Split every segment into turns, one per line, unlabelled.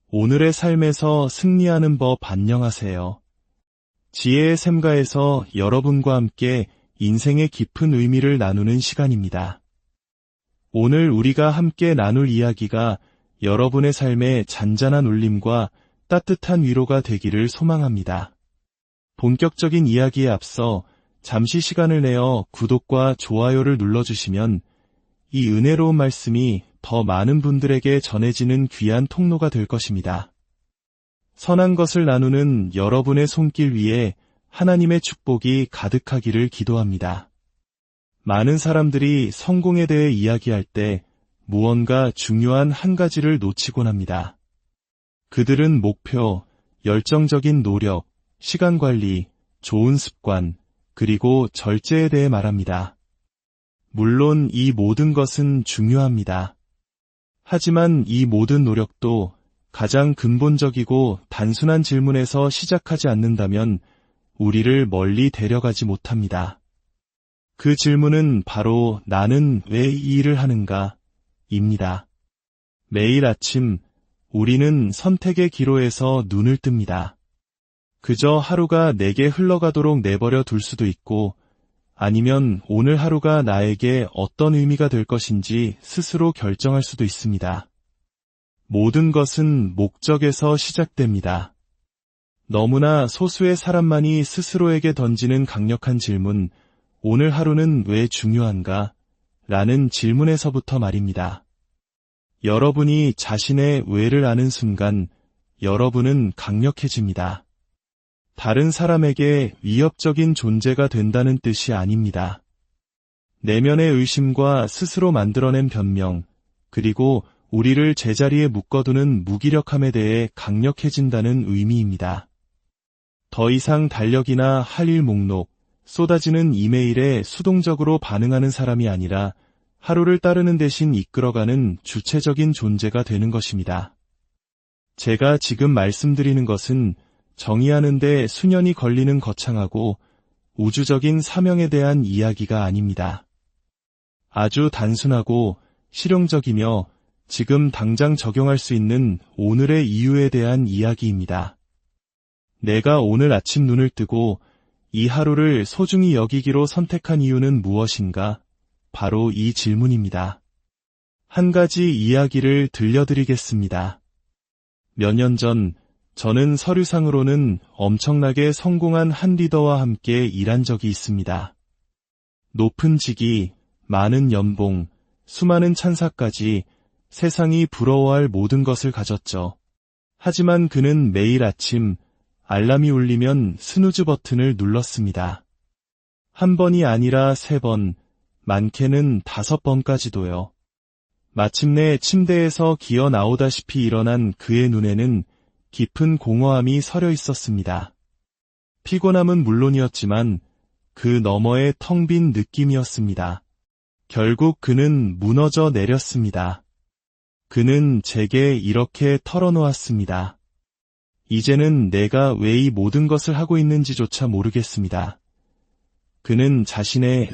오늘의 삶에서 승리하는 법 안녕하세요. 지혜의 샘가에서 여러분과 함께 인생의 깊은 의미를 나누는 시간입니다. 오늘 우리가 함께 나눌 이야기가 여러분의 삶에 잔잔한 울림과 따뜻한 위로가 되기를 소망합니다. 본격적인 이야기에 앞서 잠시 시간을 내어 구독과 좋아요를 눌러주시면 이 은혜로운 말씀이 더 많은 분들에게 전해지는 귀한 통로가 될 것입니다. 선한 것을 나누는 여러분의 손길 위에 하나님의 축복이 가득하기를 기도합니다. 많은 사람들이 성공에 대해 이야기할 때 무언가 중요한 한 가지를 놓치곤 합니다. 그들은 목표, 열정적인 노력, 시간 관리, 좋은 습관, 그리고 절제에 대해 말합니다. 물론 이 모든 것은 중요합니다. 하지만 이 모든 노력도 가장 근본적이고 단순한 질문에서 시작하지 않는다면 우리를 멀리 데려가지 못합니다. 그 질문은 바로 나는 왜 이 일을 하는가? 입니다. 매일 아침 우리는 선택의 기로에서 눈을 뜹니다. 그저 하루가 내게 흘러가도록 내버려 둘 수도 있고 아니면 오늘 하루가 나에게 어떤 의미가 될 것인지 스스로 결정할 수도 있습니다. 모든 것은 목적에서 시작됩니다. 너무나 소수의 사람만이 스스로에게 던지는 강력한 질문, 오늘 하루는 왜 중요한가? 라는 질문에서부터 말입니다. 여러분이 자신의 왜를 아는 순간 여러분은 강력해집니다. 다른 사람에게 위협적인 존재가 된다는 뜻이 아닙니다. 내면의 의심과 스스로 만들어낸 변명, 그리고 우리를 제자리에 묶어두는 무기력함에 대해 강력해진다는 의미입니다. 더 이상 달력이나 할 일 목록, 쏟아지는 이메일에 수동적으로 반응하는 사람이 아니라 하루를 따르는 대신 이끌어가는 주체적인 존재가 되는 것입니다. 제가 지금 말씀드리는 것은 정의하는 데 수년이 걸리는 거창하고 우주적인 사명에 대한 이야기가 아닙니다. 아주 단순하고 실용적이며 지금 당장 적용할 수 있는 오늘의 이유에 대한 이야기입니다. 내가 오늘 아침 눈을 뜨고 이 하루를 소중히 여기기로 선택한 이유는 무엇인가? 바로 이 질문입니다. 한 가지 이야기를 들려드리겠습니다. 몇 년 전 저는 서류상으로는 엄청나게 성공한 한 리더와 함께 일한 적이 있습니다. 높은 직위, 많은 연봉, 수많은 찬사까지 세상이 부러워할 모든 것을 가졌죠. 하지만 그는 매일 아침 알람이 울리면 스누즈 버튼을 눌렀습니다. 한 번이 아니라 3번, 많게는 5번까지도요. 마침내 침대에서 기어 나오다시피 일어난 그의 눈에는 깊은 공허함이 서려 있었습니다. 피곤함은 물론이었지만 그 너머의 텅 빈 느낌이었습니다. 결국 그는 무너져 내렸습니다. 그는 제게 이렇게 털어놓았습니다. 이제는 내가 왜 이 모든 것을 하고 있는지조차 모르겠습니다. 그는 자신의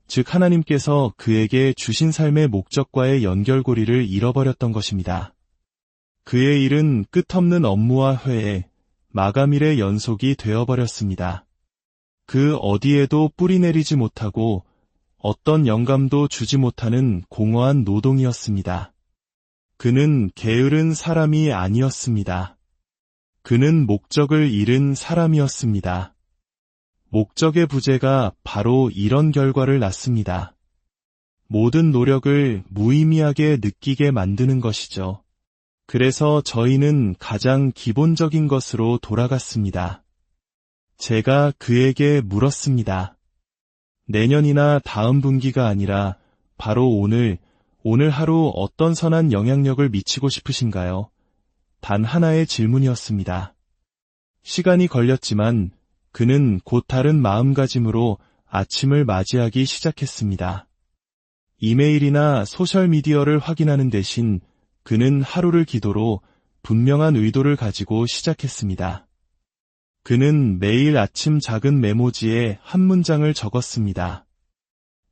즉 하나님께서 그에게 주신 삶의 목적과의 연결고리를 잃어버렸던 것입니다. 그의 일은 끝없는 업무와 회의, 마감일의 연속이 되어버렸습니다. 그 어디에도 뿌리 내리지 못하고 어떤 영감도 주지 못하는 공허한 노동이었습니다. 그는 게으른 사람이 아니었습니다. 그는 목적을 잃은 사람이었습니다. 목적의 부재가 바로 이런 결과를 낳습니다. 모든 노력을 무의미하게 느끼게 만드는 것이죠. 그래서 저희는 가장 기본적인 것으로 돌아갔습니다. 제가 그에게 물었습니다. 내년이나 다음 분기가 아니라 바로 오늘 하루 어떤 선한 영향력을 미치고 싶으신가요? 단 하나의 질문이었습니다. 시간이 걸렸지만 그는 곧 다른 마음가짐으로 아침을 맞이하기 시작했습니다. 이메일이나 소셜미디어를 확인하는 대신 그는 하루를 기도로 분명한 의도를 가지고 시작했습니다. 그는 매일 아침 작은 메모지에 한 문장을 적었습니다.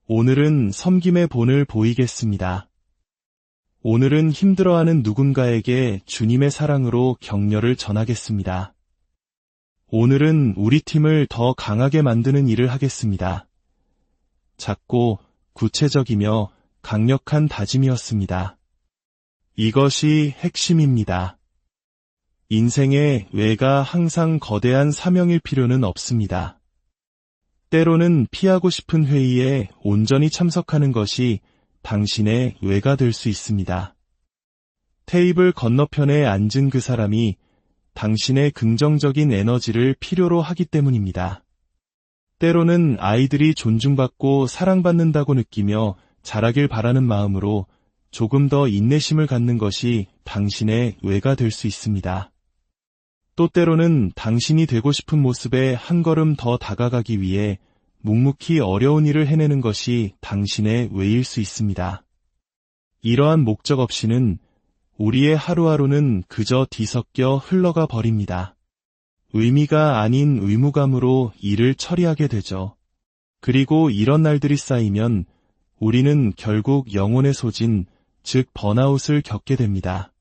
오늘은 섬김의 본을 보이겠습니다. 오늘은 힘들어하는 누군가에게 주님의 사랑으로 격려를 전하겠습니다. 오늘은 우리 팀을 더 강하게 만드는 일을 하겠습니다. 작고 구체적이며 강력한 다짐이었습니다. 이것이 핵심입니다. 인생의 왜가 항상 거대한 사명일 필요는 없습니다. 때로는 피하고 싶은 회의에 온전히 참석하는 것이 당신의 왜가 될 수 있습니다. 테이블 건너편에 앉은 그 사람이 당신의 긍정적인 에너지를 필요로 하기 때문입니다. 때로는 아이들이 존중받고 사랑받는다고 느끼며 자라길 바라는 마음으로 조금 더 인내심을 갖는 것이 당신의 왜가 될 수 있습니다. 또 때로는 당신이 되고 싶은 모습에 한 걸음 더 다가가기 위해 묵묵히 어려운 일을 해내는 것이 당신의 왜일 수 있습니다. 이러한 목적 없이는 우리의 하루하루는 그저 뒤섞여 흘러가 버립니다. 의미가 아닌 의무감으로 일을 처리하게 되죠. 그리고 이런 날들이 쌓이면 우리는 결국 영혼의 소진, 즉 번아웃을 겪게 됩니다.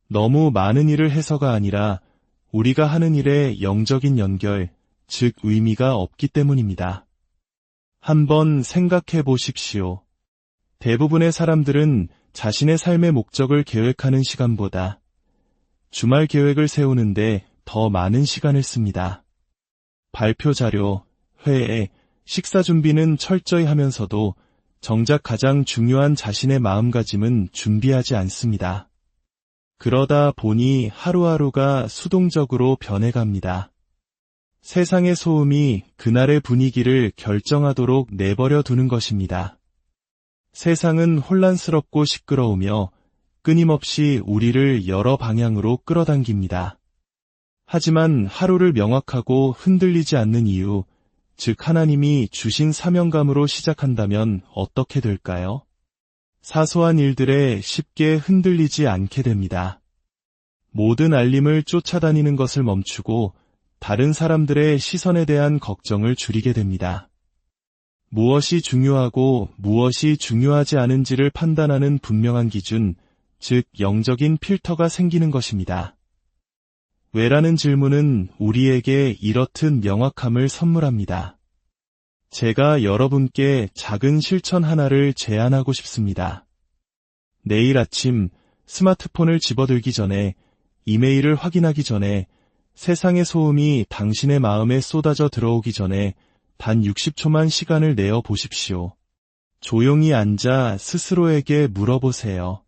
너무 많은 일을 해서가 아니라 우리가 하는 일에 영적인 연결, 즉 의미가 없기 때문입니다. 한번 생각해 보십시오. 대부분의 사람들은 자신의 삶의 목적을 계획하는 시간보다 주말 계획을 세우는데 더 많은 시간을 씁니다. 발표 자료, 회의, 식사 준비는 철저히 하면서도 정작 가장 중요한 자신의 마음가짐은 준비하지 않습니다. 그러다 보니 하루하루가 수동적으로 변해갑니다. 세상의 소음이 그날의 분위기를 결정하도록 내버려 두는 것입니다. 세상은 혼란스럽고 시끄러우며 끊임없이 우리를 여러 방향으로 끌어당깁니다. 하지만 하루를 명확하고 흔들리지 않는 이유, 즉 하나님이 주신 사명감으로 시작한다면 어떻게 될까요? 사소한 일들에 쉽게 흔들리지 않게 됩니다. 모든 알림을 쫓아다니는 것을 멈추고 다른 사람들의 시선에 대한 걱정을 줄이게 됩니다. 무엇이 중요하고 무엇이 중요하지 않은지를 판단하는 분명한 기준, 즉 영적인 필터가 생기는 것입니다. 왜라는 질문은 우리에게 이렇듯 명확함을 선물합니다. 제가 여러분께 작은 실천 하나를 제안하고 싶습니다. 내일 아침 스마트폰을 집어들기 전에, 이메일을 확인하기 전에, 세상의 소음이 당신의 마음에 쏟아져 들어오기 전에 단 60초만 시간을 내어 보십시오. 조용히 앉아 스스로에게 물어보세요.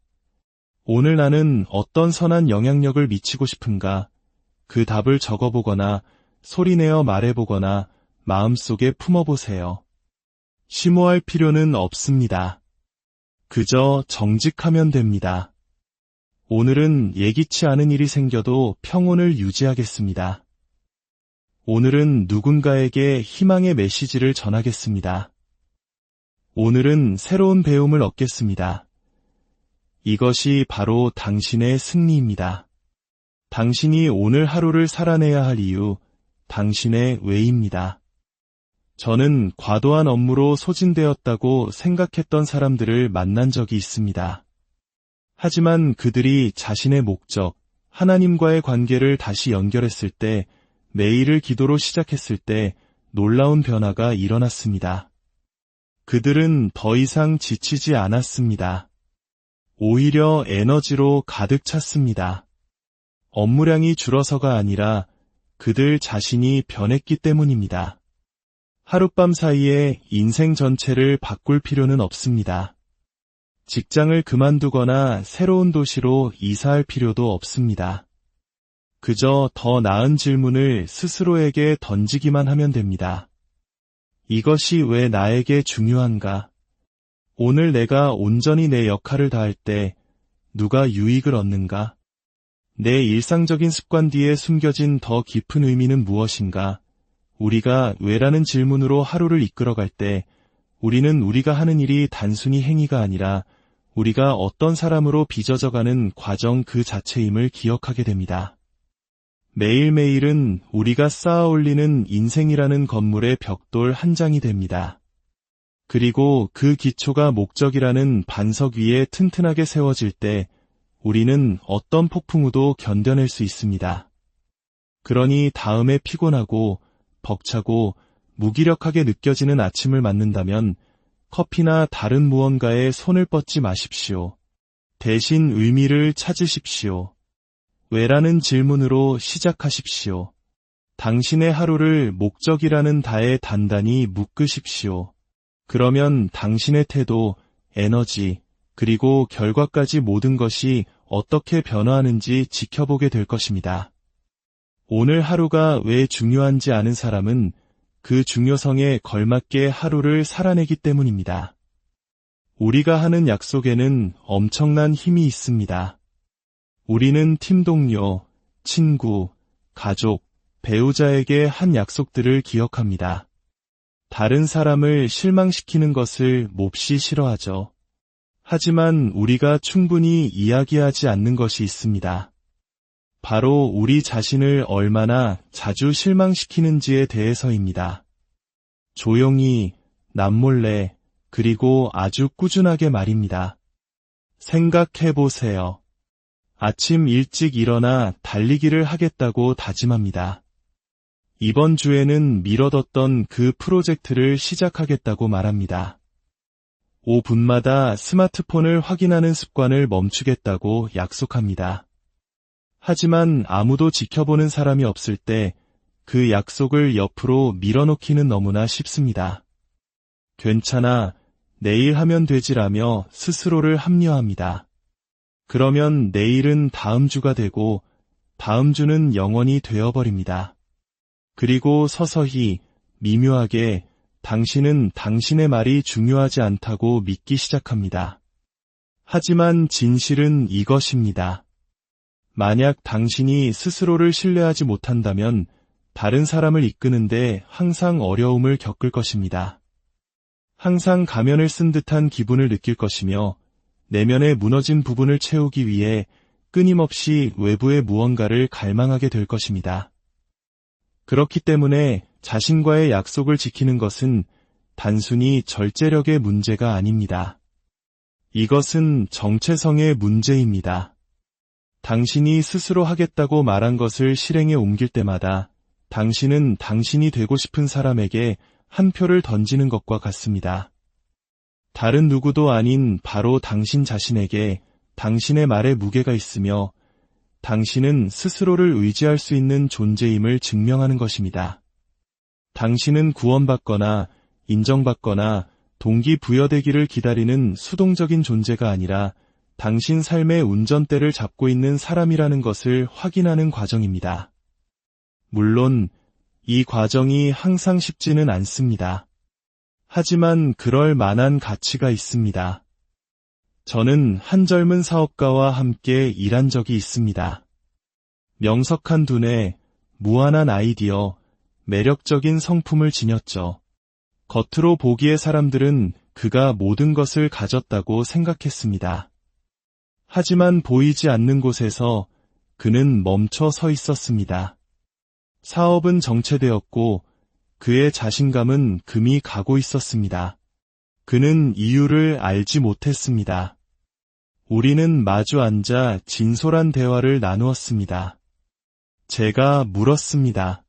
오늘 나는 어떤 선한 영향력을 미치고 싶은가? 그 답을 적어보거나 소리내어 말해보거나 마음속에 품어보세요. 심오할 필요는 없습니다. 그저 정직하면 됩니다. 오늘은 예기치 않은 일이 생겨도 평온을 유지하겠습니다. 오늘은 누군가에게 희망의 메시지를 전하겠습니다. 오늘은 새로운 배움을 얻겠습니다. 이것이 바로 당신의 승리입니다. 당신이 오늘 하루를 살아내야 할 이유, 당신의 왜입니다. 저는 과도한 업무로 소진되었다고 생각했던 사람들을 만난 적이 있습니다. 하지만 그들이 자신의 목적, 하나님과의 관계를 다시 연결했을 때, 매일을 기도로 시작했을 때 놀라운 변화가 일어났습니다. 그들은 더 이상 지치지 않았습니다. 오히려 에너지로 가득 찼습니다. 업무량이 줄어서가 아니라 그들 자신이 변했기 때문입니다. 하룻밤 사이에 인생 전체를 바꿀 필요는 없습니다. 직장을 그만두거나 새로운 도시로 이사할 필요도 없습니다. 그저 더 나은 질문을 스스로에게 던지기만 하면 됩니다. 이것이 왜 나에게 중요한가? 오늘 내가 온전히 내 역할을 다할 때 누가 유익을 얻는가? 내 일상적인 습관 뒤에 숨겨진 더 깊은 의미는 무엇인가? 우리가 왜라는 질문으로 하루를 이끌어갈 때 우리는 우리가 하는 일이 단순히 행위가 아니라 우리가 어떤 사람으로 빚어져가는 과정 그 자체임을 기억하게 됩니다. 매일매일은 우리가 쌓아 올리는 인생이라는 건물의 벽돌 한 장이 됩니다. 그리고 그 기초가 목적이라는 반석 위에 튼튼하게 세워질 때 우리는 어떤 폭풍우도 견뎌낼 수 있습니다. 그러니 다음에 피곤하고 벅차고 무기력하게 느껴지는 아침을 맞는다면 커피나 다른 무언가에 손을 뻗지 마십시오. 대신 의미를 찾으십시오. 왜라는 질문으로 시작하십시오. 당신의 하루를 목적이라는 다에 단단히 묶으십시오. 그러면 당신의 태도, 에너지, 그리고 결과까지 모든 것이 어떻게 변화하는지 지켜보게 될 것입니다. 오늘 하루가 왜 중요한지 아는 사람은 그 중요성에 걸맞게 하루를 살아내기 때문입니다. 우리가 하는 약속에는 엄청난 힘이 있습니다. 우리는 팀 동료, 친구, 가족, 배우자에게 한 약속들을 기억합니다. 다른 사람을 실망시키는 것을 몹시 싫어하죠. 하지만 우리가 충분히 이야기하지 않는 것이 있습니다. 바로 우리 자신을 얼마나 자주 실망시키는지에 대해서입니다. 조용히, 남몰래, 그리고 아주 꾸준하게 말입니다. 생각해보세요. 아침 일찍 일어나 달리기를 하겠다고 다짐합니다. 이번 주에는 미뤄뒀던 그 프로젝트를 시작하겠다고 말합니다. 5분마다 스마트폰을 확인하는 습관을 멈추겠다고 약속합니다. 하지만 아무도 지켜보는 사람이 없을 때 그 약속을 옆으로 밀어놓기는 너무나 쉽습니다. 괜찮아, 내일 하면 되지라며 스스로를 합리화합니다. 그러면 내일은 다음 주가 되고 다음 주는 영원히 되어버립니다. 그리고 서서히, 미묘하게 당신은 당신의 말이 중요하지 않다고 믿기 시작합니다. 하지만 진실은 이것입니다. 만약 당신이 스스로를 신뢰하지 못한다면 다른 사람을 이끄는데 항상 어려움을 겪을 것입니다. 항상 가면을 쓴 듯한 기분을 느낄 것이며 내면의 무너진 부분을 채우기 위해 끊임없이 외부의 무언가를 갈망하게 될 것입니다. 그렇기 때문에 자신과의 약속을 지키는 것은 단순히 절제력의 문제가 아닙니다. 이것은 정체성의 문제입니다. 당신이 스스로 하겠다고 말한 것을 실행에 옮길 때마다 당신은 당신이 되고 싶은 사람에게 한 표를 던지는 것과 같습니다. 다른 누구도 아닌 바로 당신 자신에게 당신의 말에 무게가 있으며 당신은 스스로를 의지할 수 있는 존재임을 증명하는 것입니다. 당신은 구원받거나 인정받거나 동기부여되기를 기다리는 수동적인 존재가 아니라 당신 삶의 운전대를 잡고 있는 사람이라는 것을 확인하는 과정입니다. 물론 이 과정이 항상 쉽지는 않습니다. 하지만 그럴 만한 가치가 있습니다. 저는 한 젊은 사업가와 함께 일한 적이 있습니다. 명석한 두뇌, 무한한 아이디어, 매력적인 성품을 지녔죠. 겉으로 보기에 사람들은 그가 모든 것을 가졌다고 생각했습니다. 하지만 보이지 않는 곳에서 그는 멈춰 서 있었습니다. 사업은 정체되었고 그의 자신감은 금이 가고 있었습니다. 그는 이유를 알지 못했습니다. 우리는 마주 앉아 진솔한 대화를 나누었습니다. 제가 물었습니다.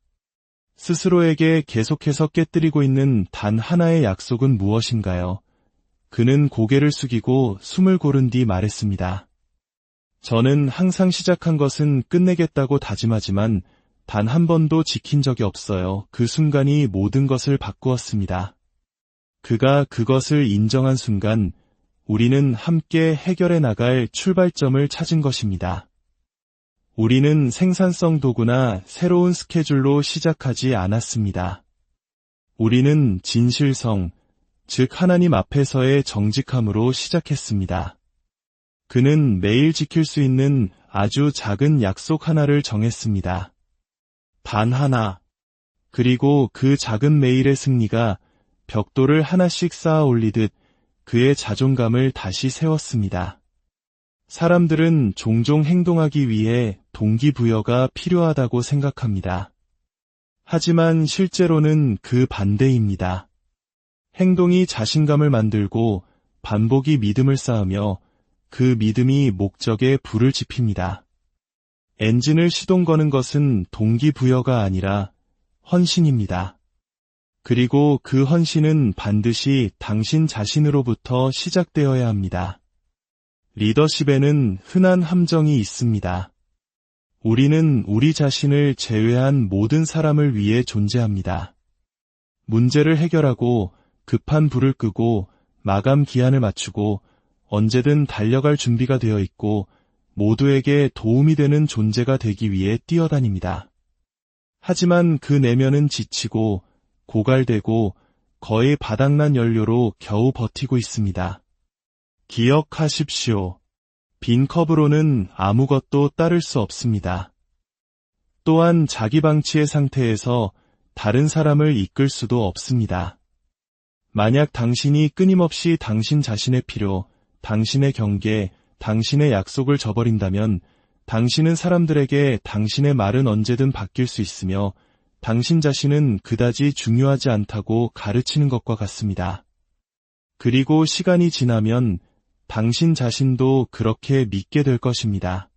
스스로에게 계속해서 깨뜨리고 있는 단 하나의 약속은 무엇인가요? 그는 고개를 숙이고 숨을 고른 뒤 말했습니다. 저는 항상 시작한 것은 끝내겠다고 다짐하지만 단 한 번도 지킨 적이 없어요. 그 순간이 모든 것을 바꾸었습니다. 그가 그것을 인정한 순간 우리는 함께 해결해 나갈 출발점을 찾은 것입니다. 우리는 생산성 도구나 새로운 스케줄로 시작하지 않았습니다. 우리는 진실성, 즉 하나님 앞에서의 정직함으로 시작했습니다. 그는 매일 지킬 수 있는 아주 작은 약속 하나를 정했습니다. 단 하나. 그리고 그 작은 매일의 승리가 벽돌을 하나씩 쌓아 올리듯 그의 자존감을 다시 세웠습니다. 사람들은 종종 행동하기 위해 동기부여가 필요하다고 생각합니다. 하지만 실제로는 그 반대입니다. 행동이 자신감을 만들고 반복이 믿음을 쌓으며 그 믿음이 목적에 불을 지핍니다. 엔진을 시동 거는 것은 동기부여가 아니라 헌신입니다. 그리고 그 헌신은 반드시 당신 자신으로부터 시작되어야 합니다. 리더십에는 흔한 함정이 있습니다. 우리는 우리 자신을 제외한 모든 사람을 위해 존재합니다. 문제를 해결하고 급한 불을 끄고 마감 기한을 맞추고 언제든 달려갈 준비가 되어 있고 모두에게 도움이 되는 존재가 되기 위해 뛰어다닙니다. 하지만 그 내면은 지치고 고갈되고 거의 바닥난 연료로 겨우 버티고 있습니다. 기억하십시오. 빈 컵으로는 아무것도 따를 수 없습니다. 또한 자기 방치의 상태에서 다른 사람을 이끌 수도 없습니다. 만약 당신이 끊임없이 당신 자신의 필요, 당신의 경계, 당신의 약속을 저버린다면 당신은 사람들에게 당신의 말은 언제든 바뀔 수 있으며 당신 자신은 그다지 중요하지 않다고 가르치는 것과 같습니다. 그리고 시간이 지나면 당신 자신도 그렇게 믿게 될 것입니다.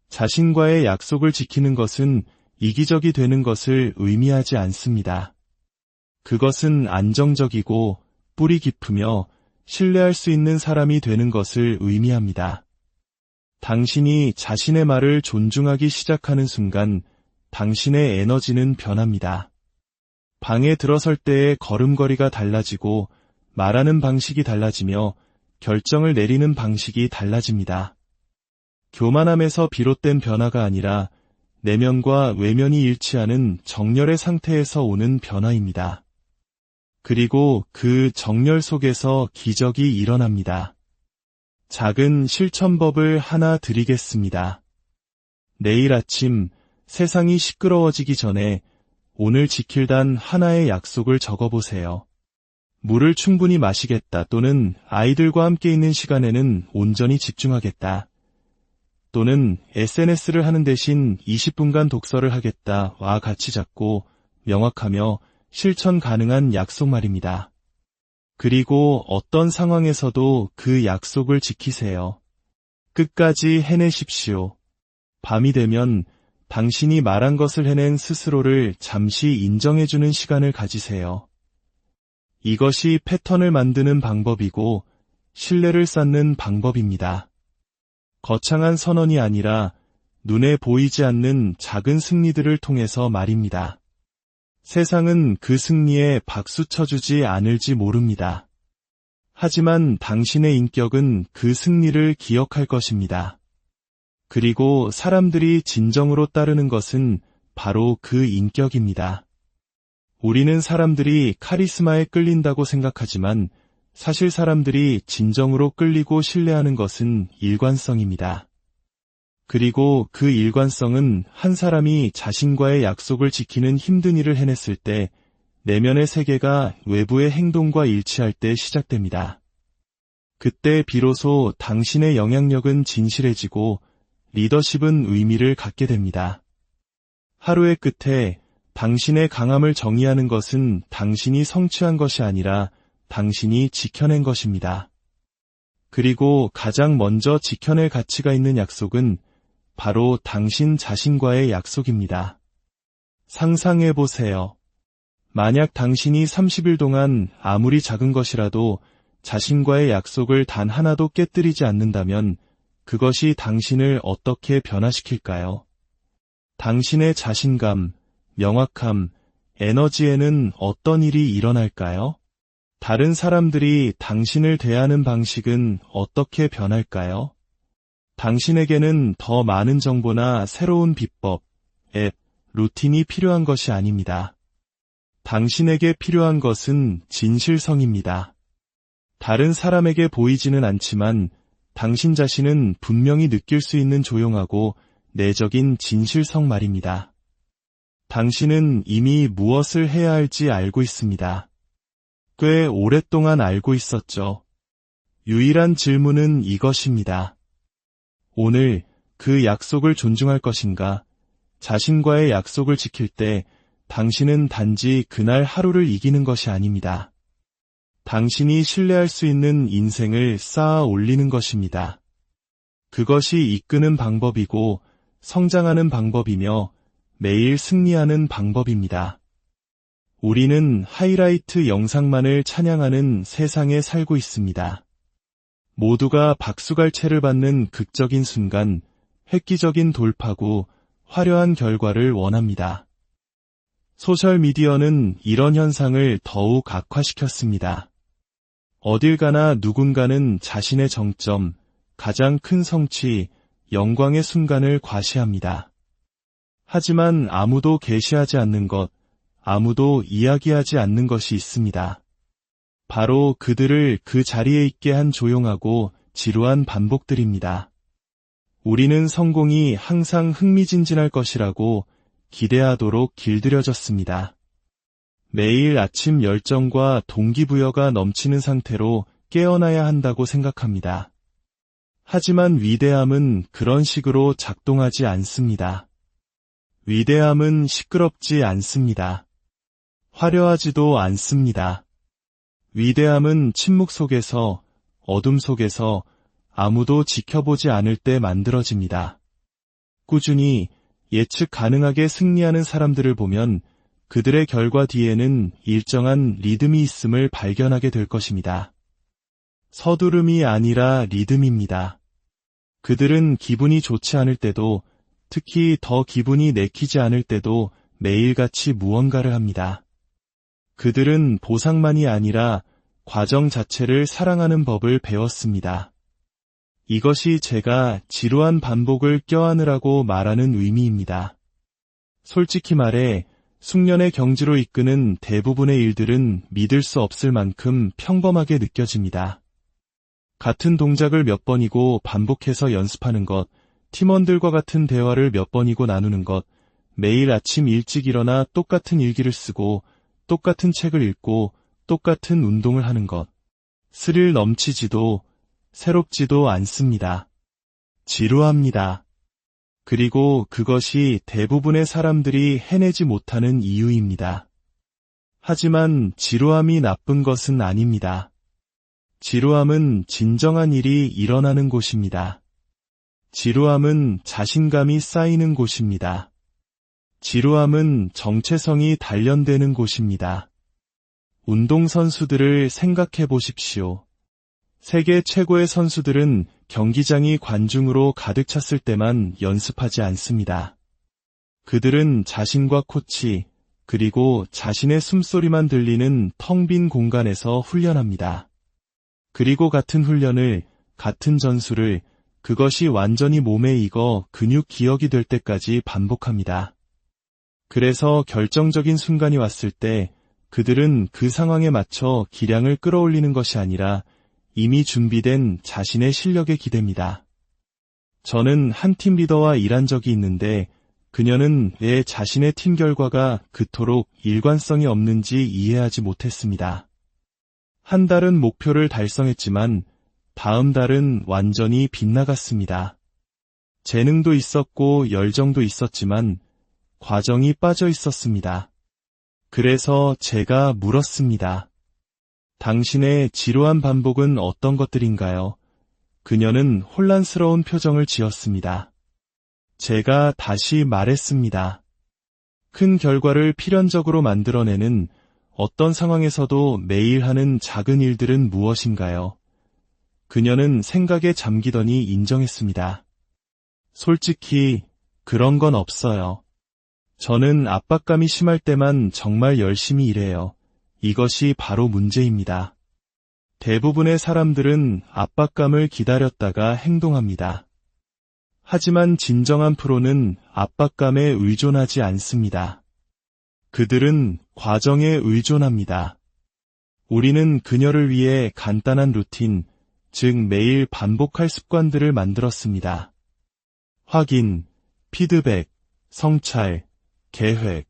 자신과의 약속을 지키는 것은 이기적이 되는 것을 의미하지 않습니다. 그것은 안정적이고 뿌리 깊으며 신뢰할 수 있는 사람이 되는 것을 의미합니다. 당신이 자신의 말을 존중하기 시작하는 순간 당신의 에너지는 변합니다. 방에 들어설 때의 걸음걸이가 달라지고 말하는 방식이 달라지며 결정을 내리는 방식이 달라집니다. 교만함에서 비롯된 변화가 아니라 내면과 외면이 일치하는 정열의 상태에서 오는 변화입니다. 그리고 그 정열 속에서 기적이 일어납니다. 작은 실천법을 하나 드리겠습니다. 내일 아침 세상이 시끄러워지기 전에 오늘 지킬 단 하나의 약속을 적어보세요. 물을 충분히 마시겠다 또는 아이들과 함께 있는 시간에는 온전히 집중하겠다. 또는 SNS를 하는 대신 20분간 독서를 하겠다와 같이 잡고 명확하며 실천 가능한 약속 말입니다. 그리고 어떤 상황에서도 그 약속을 지키세요. 끝까지 해내십시오. 밤이 되면 당신이 말한 것을 해낸 스스로를 잠시 인정해주는 시간을 가지세요. 이것이 패턴을 만드는 방법이고 신뢰를 쌓는 방법입니다. 거창한 선언이 아니라 눈에 보이지 않는 작은 승리들을 통해서 말입니다. 세상은 그 승리에 박수 쳐주지 않을지 모릅니다. 하지만 당신의 인격은 그 승리를 기억할 것입니다. 그리고 사람들이 진정으로 따르는 것은 바로 그 인격입니다. 우리는 사람들이 카리스마에 끌린다고 생각하지만 사실 사람들이 진정으로 끌리고 신뢰하는 것은 일관성입니다. 그리고 그 일관성은 한 사람이 자신과의 약속을 지키는 힘든 일을 해냈을 때 내면의 세계가 외부의 행동과 일치할 때 시작됩니다. 그때 비로소 당신의 영향력은 진실해지고 리더십은 의미를 갖게 됩니다. 하루의 끝에 당신의 강함을 정의하는 것은 당신이 성취한 것이 아니라 당신이 지켜낸 것입니다. 그리고 가장 먼저 지켜낼 가치가 있는 약속은 바로 당신 자신과의 약속입니다. 상상해보세요. 만약 당신이 30일 동안 아무리 작은 것이라도 자신과의 약속을 단 하나도 깨뜨리지 않는다면 그것이 당신을 어떻게 변화시킬까요? 당신의 자신감, 명확함, 에너지에는 어떤 일이 일어날까요? 다른 사람들이 당신을 대하는 방식은 어떻게 변할까요? 당신에게는 더 많은 정보나 새로운 비법, 앱, 루틴이 필요한 것이 아닙니다. 당신에게 필요한 것은 진실성입니다. 다른 사람에게 보이지는 않지만 당신 자신은 분명히 느낄 수 있는 조용하고 내적인 진실성 말입니다. 당신은 이미 무엇을 해야 할지 알고 있습니다. 꽤 오랫동안 알고 있었죠. 유일한 질문은 이것입니다. 오늘 그 약속을 존중할 것인가? 자신과의 약속을 지킬 때 당신은 단지 그날 하루를 이기는 것이 아닙니다. 당신이 신뢰할 수 있는 인생을 쌓아 올리는 것입니다. 그것이 이끄는 방법이고 성장하는 방법이며 매일 승리하는 방법입니다. 우리는 하이라이트 영상만을 찬양하는 세상에 살고 있습니다. 모두가 박수갈채를 받는 극적인 순간, 획기적인 돌파구, 화려한 결과를 원합니다. 소셜미디어는 이런 현상을 더욱 악화시켰습니다. 어딜 가나 누군가는 자신의 정점, 가장 큰 성취, 영광의 순간을 과시합니다. 하지만 아무도 게시하지 않는 것, 아무도 이야기하지 않는 것이 있습니다. 바로 그들을 그 자리에 있게 한 조용하고 지루한 반복들입니다. 우리는 성공이 항상 흥미진진할 것이라고 기대하도록 길들여졌습니다. 매일 아침 열정과 동기부여가 넘치는 상태로 깨어나야 한다고 생각합니다. 하지만 위대함은 그런 식으로 작동하지 않습니다. 위대함은 시끄럽지 않습니다. 화려하지도 않습니다. 위대함은 침묵 속에서, 어둠 속에서 아무도 지켜보지 않을 때 만들어집니다. 꾸준히 예측 가능하게 승리하는 사람들을 보면 그들의 결과 뒤에는 일정한 리듬이 있음을 발견하게 될 것입니다. 서두름이 아니라 리듬입니다. 그들은 기분이 좋지 않을 때도, 특히 더 기분이 내키지 않을 때도 매일같이 무언가를 합니다. 그들은 보상만이 아니라 과정 자체를 사랑하는 법을 배웠습니다. 이것이 제가 지루한 반복을 껴안으라고 말하는 의미입니다. 솔직히 말해 숙련의 경지로 이끄는 대부분의 일들은 믿을 수 없을 만큼 평범하게 느껴집니다. 같은 동작을 몇 번이고 반복해서 연습하는 것, 팀원들과 같은 대화를 몇 번이고 나누는 것, 매일 아침 일찍 일어나 똑같은 일기를 쓰고 똑같은 책을 읽고 똑같은 운동을 하는 것. 스릴 넘치지도 새롭지도 않습니다. 지루합니다. 그리고 그것이 대부분의 사람들이 해내지 못하는 이유입니다. 하지만 지루함이 나쁜 것은 아닙니다. 지루함은 진정한 일이 일어나는 곳입니다. 지루함은 자신감이 쌓이는 곳입니다. 지루함은 정체성이 단련되는 곳입니다. 운동선수들을 생각해 보십시오. 세계 최고의 선수들은 경기장이 관중으로 가득 찼을 때만 연습하지 않습니다. 그들은 자신과 코치, 그리고 자신의 숨소리만 들리는 텅 빈 공간에서 훈련합니다. 그리고 같은 훈련을, 같은 전술을 그것이 완전히 몸에 익어 근육 기억이 될 때까지 반복합니다. 그래서 결정적인 순간이 왔을 때 그들은 그 상황에 맞춰 기량을 끌어올리는 것이 아니라 이미 준비된 자신의 실력에 기댑니다. 저는 한 팀 리더와 일한 적이 있는데 그녀는 왜 자신의 팀 결과가 그토록 일관성이 없는지 이해하지 못했습니다. 한 달은 목표를 달성했지만 다음 달은 완전히 빗나갔습니다. 재능도 있었고 열정도 있었지만 과정이 빠져 있었습니다. 그래서 제가 물었습니다. 당신의 지루한 반복은 어떤 것들인가요? 그녀는 혼란스러운 표정을 지었습니다. 제가 다시 말했습니다. 큰 결과를 필연적으로 만들어내는 어떤 상황에서도 매일 하는 작은 일들은 무엇인가요? 그녀는 생각에 잠기더니 인정했습니다. 솔직히 그런 건 없어요. 저는 압박감이 심할 때만 정말 열심히 일해요. 이것이 바로 문제입니다. 대부분의 사람들은 압박감을 기다렸다가 행동합니다. 하지만 진정한 프로는 압박감에 의존하지 않습니다. 그들은 과정에 의존합니다. 우리는 그녀를 위해 간단한 루틴, 즉 매일 반복할 습관들을 만들었습니다. 확인, 피드백, 성찰, 계획.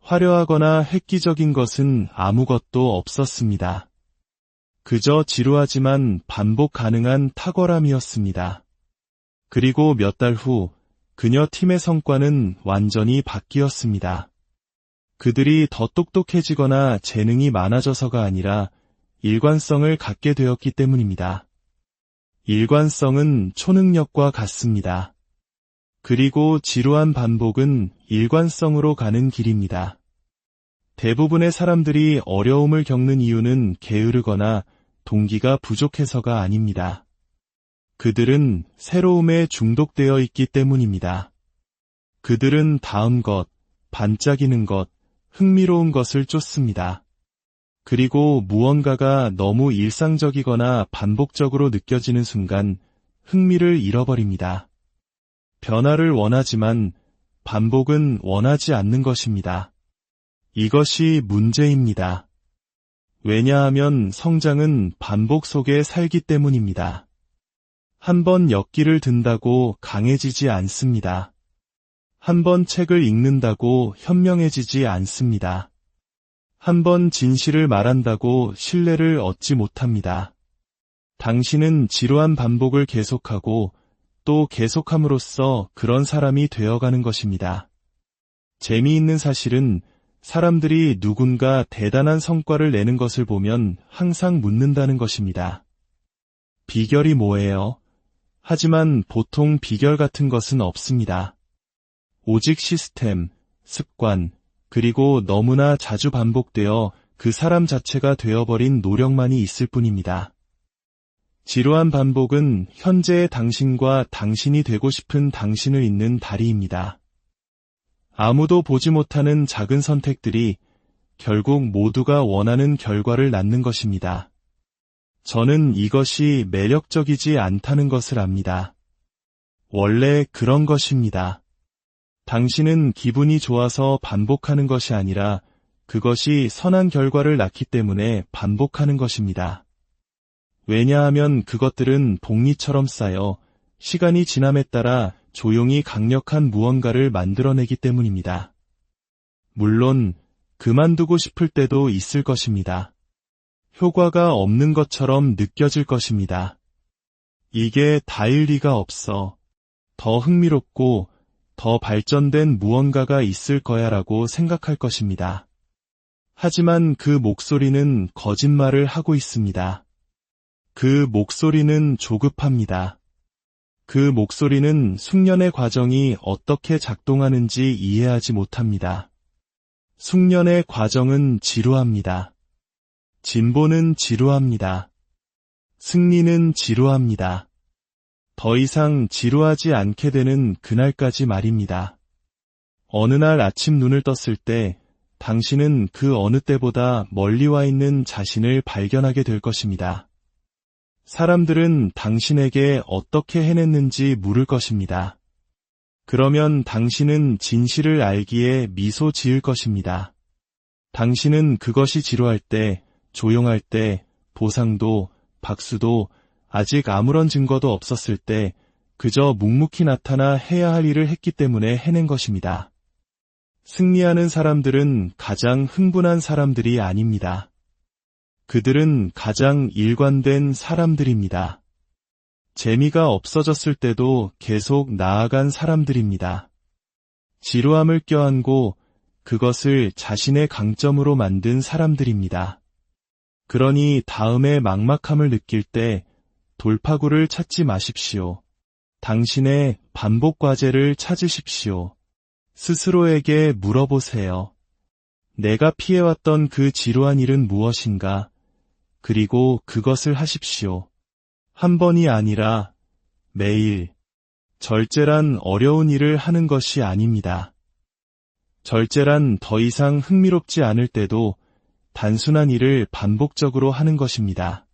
화려하거나 획기적인 것은 아무것도 없었습니다. 그저 지루하지만 반복 가능한 탁월함이었습니다. 그리고 몇 달 후 그녀 팀의 성과는 완전히 바뀌었습니다. 그들이 더 똑똑해지거나 재능이 많아져서가 아니라 일관성을 갖게 되었기 때문입니다. 일관성은 초능력과 같습니다. 그리고 지루한 반복은 일관성으로 가는 길입니다. 대부분의 사람들이 어려움을 겪는 이유는 게으르거나 동기가 부족해서가 아닙니다. 그들은 새로움에 중독되어 있기 때문입니다. 그들은 다음 것, 반짝이는 것, 흥미로운 것을 쫓습니다. 그리고 무언가가 너무 일상적이거나 반복적으로 느껴지는 순간 흥미를 잃어버립니다. 변화를 원하지만 반복은 원하지 않는 것입니다. 이것이 문제입니다. 왜냐하면 성장은 반복 속에 살기 때문입니다. 한번 엿기를 든다고 강해지지 않습니다. 한번 책을 읽는다고 현명해지지 않습니다. 한번 진실을 말한다고 신뢰를 얻지 못합니다. 당신은 지루한 반복을 계속하고 또 계속함으로써 그런 사람이 되어가는 것입니다. 재미있는 사실은 사람들이 누군가 대단한 성과를 내는 것을 보면 항상 묻는다는 것입니다. 비결이 뭐예요? 하지만 보통 비결 같은 것은 없습니다. 오직 시스템, 습관, 그리고 너무나 자주 반복되어 그 사람 자체가 되어버린 노력만이 있을 뿐입니다. 지루한 반복은 현재의 당신과 당신이 되고 싶은 당신을 잇는 다리입니다. 아무도 보지 못하는 작은 선택들이 결국 모두가 원하는 결과를 낳는 것입니다. 저는 이것이 매력적이지 않다는 것을 압니다. 원래 그런 것입니다. 당신은 기분이 좋아서 반복하는 것이 아니라 그것이 선한 결과를 낳기 때문에 반복하는 것입니다. 왜냐하면 그것들은 복리처럼 쌓여 시간이 지남에 따라 조용히 강력한 무언가를 만들어내기 때문입니다. 물론 그만두고 싶을 때도 있을 것입니다. 효과가 없는 것처럼 느껴질 것입니다. 이게 다일 리가 없어. 더 흥미롭고 더 발전된 무언가가 있을 거야라고 생각할 것입니다. 하지만 그 목소리는 거짓말을 하고 있습니다. 그 목소리는 조급합니다. 그 목소리는 숙련의 과정이 어떻게 작동하는지 이해하지 못합니다. 숙련의 과정은 지루합니다. 진보는 지루합니다. 승리는 지루합니다. 더 이상 지루하지 않게 되는 그날까지 말입니다. 어느 날 아침 눈을 떴을 때 당신은 그 어느 때보다 멀리 와 있는 자신을 발견하게 될 것입니다. 사람들은 당신에게 어떻게 해냈는지 물을 것입니다. 그러면 당신은 진실을 알기에 미소 지을 것입니다. 당신은 그것이 지루할 때, 조용할 때, 보상도, 박수도 아직 아무런 증거도 없었을 때 그저 묵묵히 나타나 해야 할 일을 했기 때문에 해낸 것입니다. 승리하는 사람들은 가장 흥분한 사람들이 아닙니다. 그들은 가장 일관된 사람들입니다. 재미가 없어졌을 때도 계속 나아간 사람들입니다. 지루함을 껴안고 그것을 자신의 강점으로 만든 사람들입니다. 그러니 다음에 막막함을 느낄 때 돌파구를 찾지 마십시오. 당신의 반복 과제를 찾으십시오. 스스로에게 물어보세요. 내가 피해왔던 그 지루한 일은 무엇인가? 그리고 그것을 하십시오. 한 번이 아니라 매일. 절제란 어려운 일을 하는 것이 아닙니다. 절제란 더 이상 흥미롭지 않을 때도 단순한 일을 반복적으로 하는 것입니다.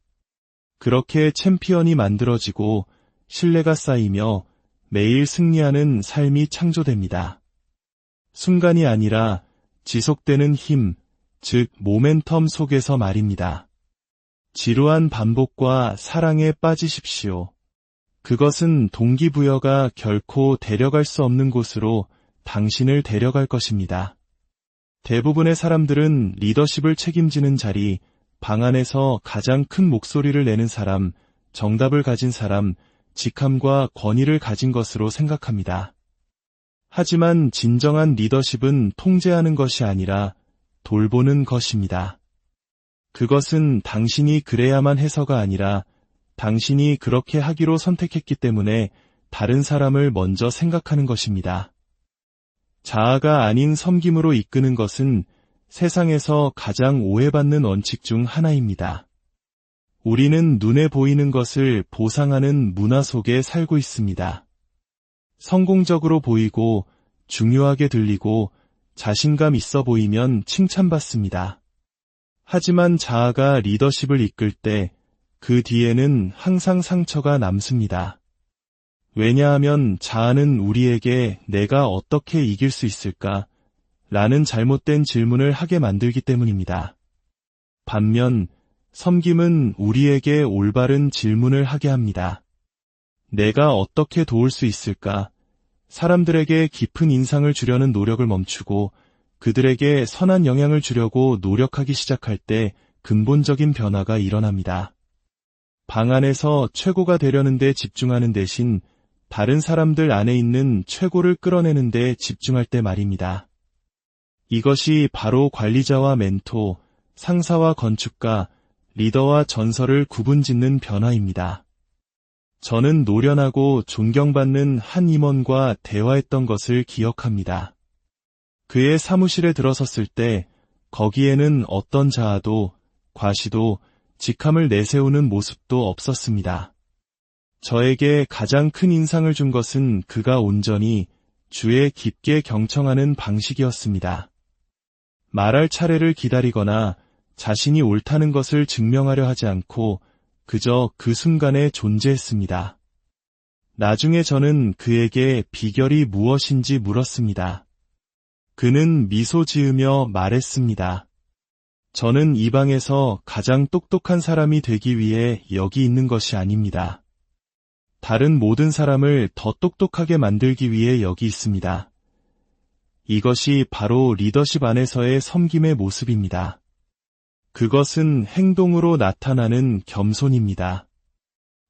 그렇게 챔피언이 만들어지고 신뢰가 쌓이며 매일 승리하는 삶이 창조됩니다. 순간이 아니라 지속되는 힘, 즉 모멘텀 속에서 말입니다. 지루한 반복과 사랑에 빠지십시오. 그것은 동기부여가 결코 데려갈 수 없는 곳으로 당신을 데려갈 것입니다. 대부분의 사람들은 리더십을 책임지는 자리, 방 안에서 가장 큰 목소리를 내는 사람, 정답을 가진 사람, 직함과 권위를 가진 것으로 생각합니다. 하지만 진정한 리더십은 통제하는 것이 아니라 돌보는 것입니다. 그것은 당신이 그래야만 해서가 아니라 당신이 그렇게 하기로 선택했기 때문에 다른 사람을 먼저 생각하는 것입니다. 자아가 아닌 섬김으로 이끄는 것은 세상에서 가장 오해받는 원칙 중 하나입니다. 우리는 눈에 보이는 것을 보상하는 문화 속에 살고 있습니다. 성공적으로 보이고 중요하게 들리고 자신감 있어 보이면 칭찬받습니다. 하지만 자아가 리더십을 이끌 때 그 뒤에는 항상 상처가 남습니다. 왜냐하면 자아는 우리에게 내가 어떻게 이길 수 있을까? 라는 잘못된 질문을 하게 만들기 때문입니다. 반면 섬김은 우리에게 올바른 질문을 하게 합니다. 내가 어떻게 도울 수 있을까? 사람들에게 깊은 인상을 주려는 노력을 멈추고 그들에게 선한 영향을 주려고 노력하기 시작할 때 근본적인 변화가 일어납니다. 방 안에서 최고가 되려는 데 집중하는 대신 다른 사람들 안에 있는 최고를 끌어내는 데 집중할 때 말입니다. 이것이 바로 관리자와 멘토, 상사와 건축가, 리더와 전설을 구분짓는 변화입니다. 저는 노련하고 존경받는 한 임원과 대화했던 것을 기억합니다. 그의 사무실에 들어섰을 때 거기에는 어떤 자아도, 과시도, 직함을 내세우는 모습도 없었습니다. 저에게 가장 큰 인상을 준 것은 그가 온전히 주에 깊게 경청하는 방식이었습니다. 말할 차례를 기다리거나 자신이 옳다는 것을 증명하려 하지 않고 그저 그 순간에 존재했습니다. 나중에 저는 그에게 비결이 무엇인지 물었습니다. 그는 미소 지으며 말했습니다. 저는 이 방에서 가장 똑똑한 사람이 되기 위해 여기 있는 것이 아닙니다. 다른 모든 사람을 더 똑똑하게 만들기 위해 여기 있습니다. 이것이 바로 리더십 안에서의 섬김의 모습입니다. 그것은 행동으로 나타나는 겸손입니다.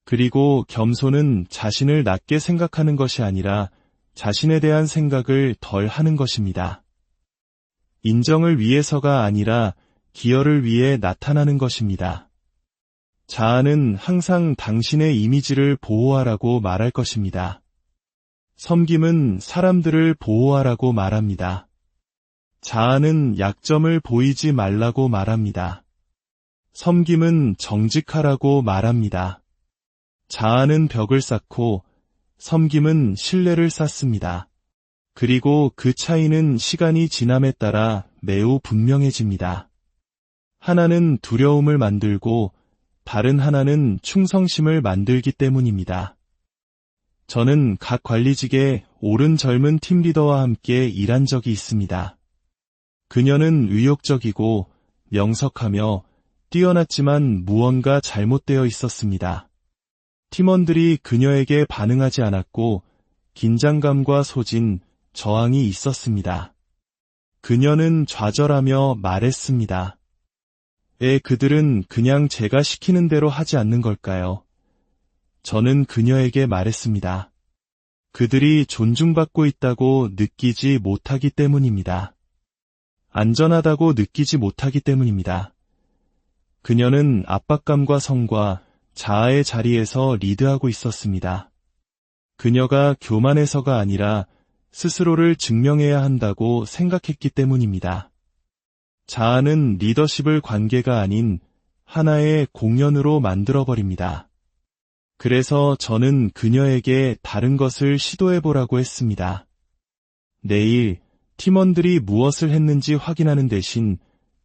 그리고 겸손은 자신을 낮게 생각하는 것이 아니라 자신에 대한 생각을 덜 하는 것입니다. 인정을 위해서가 아니라 기여를 위해 나타나는 것입니다. 자아는 항상 당신의 이미지를 보호하라고 말할 것입니다. 섬김은 사람들을 보호하라고 말합니다. 자아는 약점을 보이지 말라고 말합니다. 섬김은 정직하라고 말합니다. 자아는 벽을 쌓고 섬김은 신뢰를 쌓습니다. 그리고 그 차이는 시간이 지남에 따라 매우 분명해집니다. 하나는 두려움을 만들고 다른 하나는 충성심을 만들기 때문입니다. 저는 각 관리직에 오른 젊은 팀리더와 함께 일한 적이 있습니다. 그녀는 의욕적이고 명석하며 뛰어났지만 무언가 잘못되어 있었습니다. 팀원들이 그녀에게 반응하지 않았고 긴장감과 소진, 저항이 있었습니다. 그녀는 좌절하며 말했습니다. 왜 그들은 그냥 제가 시키는 대로 하지 않는 걸까요? 저는 그녀에게 말했습니다. 그들이 존중받고 있다고 느끼지 못하기 때문입니다. 안전하다고 느끼지 못하기 때문입니다. 그녀는 압박감과 성과 자아의 자리에서 리드하고 있었습니다. 그녀가 교만해서가 아니라 스스로를 증명해야 한다고 생각했기 때문입니다. 자아는 리더십을 관계가 아닌 하나의 공연으로 만들어버립니다. 그래서 저는 그녀에게 다른 것을 시도해보라고 했습니다. 내일 팀원들이 무엇을 했는지 확인하는 대신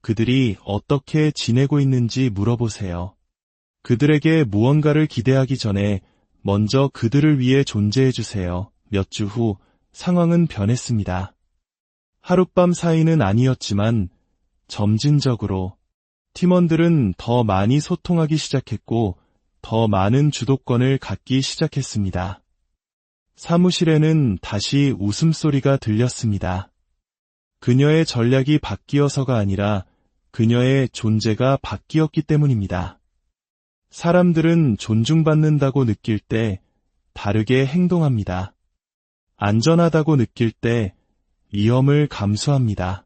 그들이 어떻게 지내고 있는지 물어보세요. 그들에게 무언가를 기대하기 전에 먼저 그들을 위해 존재해주세요. 몇 주 후 상황은 변했습니다. 하룻밤 사이는 아니었지만 점진적으로 팀원들은 더 많이 소통하기 시작했고 더 많은 주도권을 갖기 시작했습니다. 사무실에는 다시 웃음소리가 들렸습니다. 그녀의 전략이 바뀌어서가 아니라 그녀의 존재가 바뀌었기 때문입니다. 사람들은 존중받는다고 느낄 때 다르게 행동합니다. 안전하다고 느낄 때 위험을 감수합니다.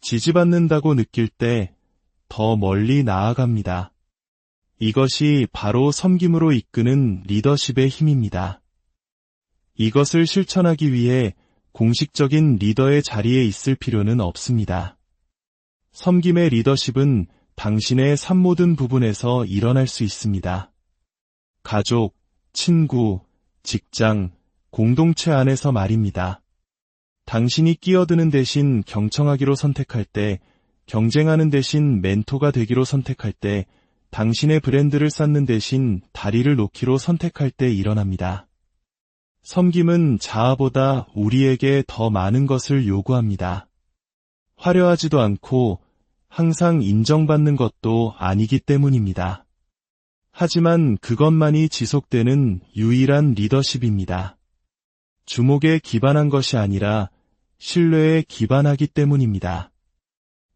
지지받는다고 느낄 때 더 멀리 나아갑니다. 이것이 바로 섬김으로 이끄는 리더십의 힘입니다. 이것을 실천하기 위해 공식적인 리더의 자리에 있을 필요는 없습니다. 섬김의 리더십은 당신의 삶 모든 부분에서 일어날 수 있습니다. 가족, 친구, 직장, 공동체 안에서 말입니다. 당신이 끼어드는 대신 경청하기로 선택할 때, 경쟁하는 대신 멘토가 되기로 선택할 때, 당신의 브랜드를 쌓는 대신 다리를 놓기로 선택할 때 일어납니다. 섬김은 자아보다 우리에게 더 많은 것을 요구합니다. 화려하지도 않고 항상 인정받는 것도 아니기 때문입니다. 하지만 그것만이 지속되는 유일한 리더십입니다. 주목에 기반한 것이 아니라 신뢰에 기반하기 때문입니다.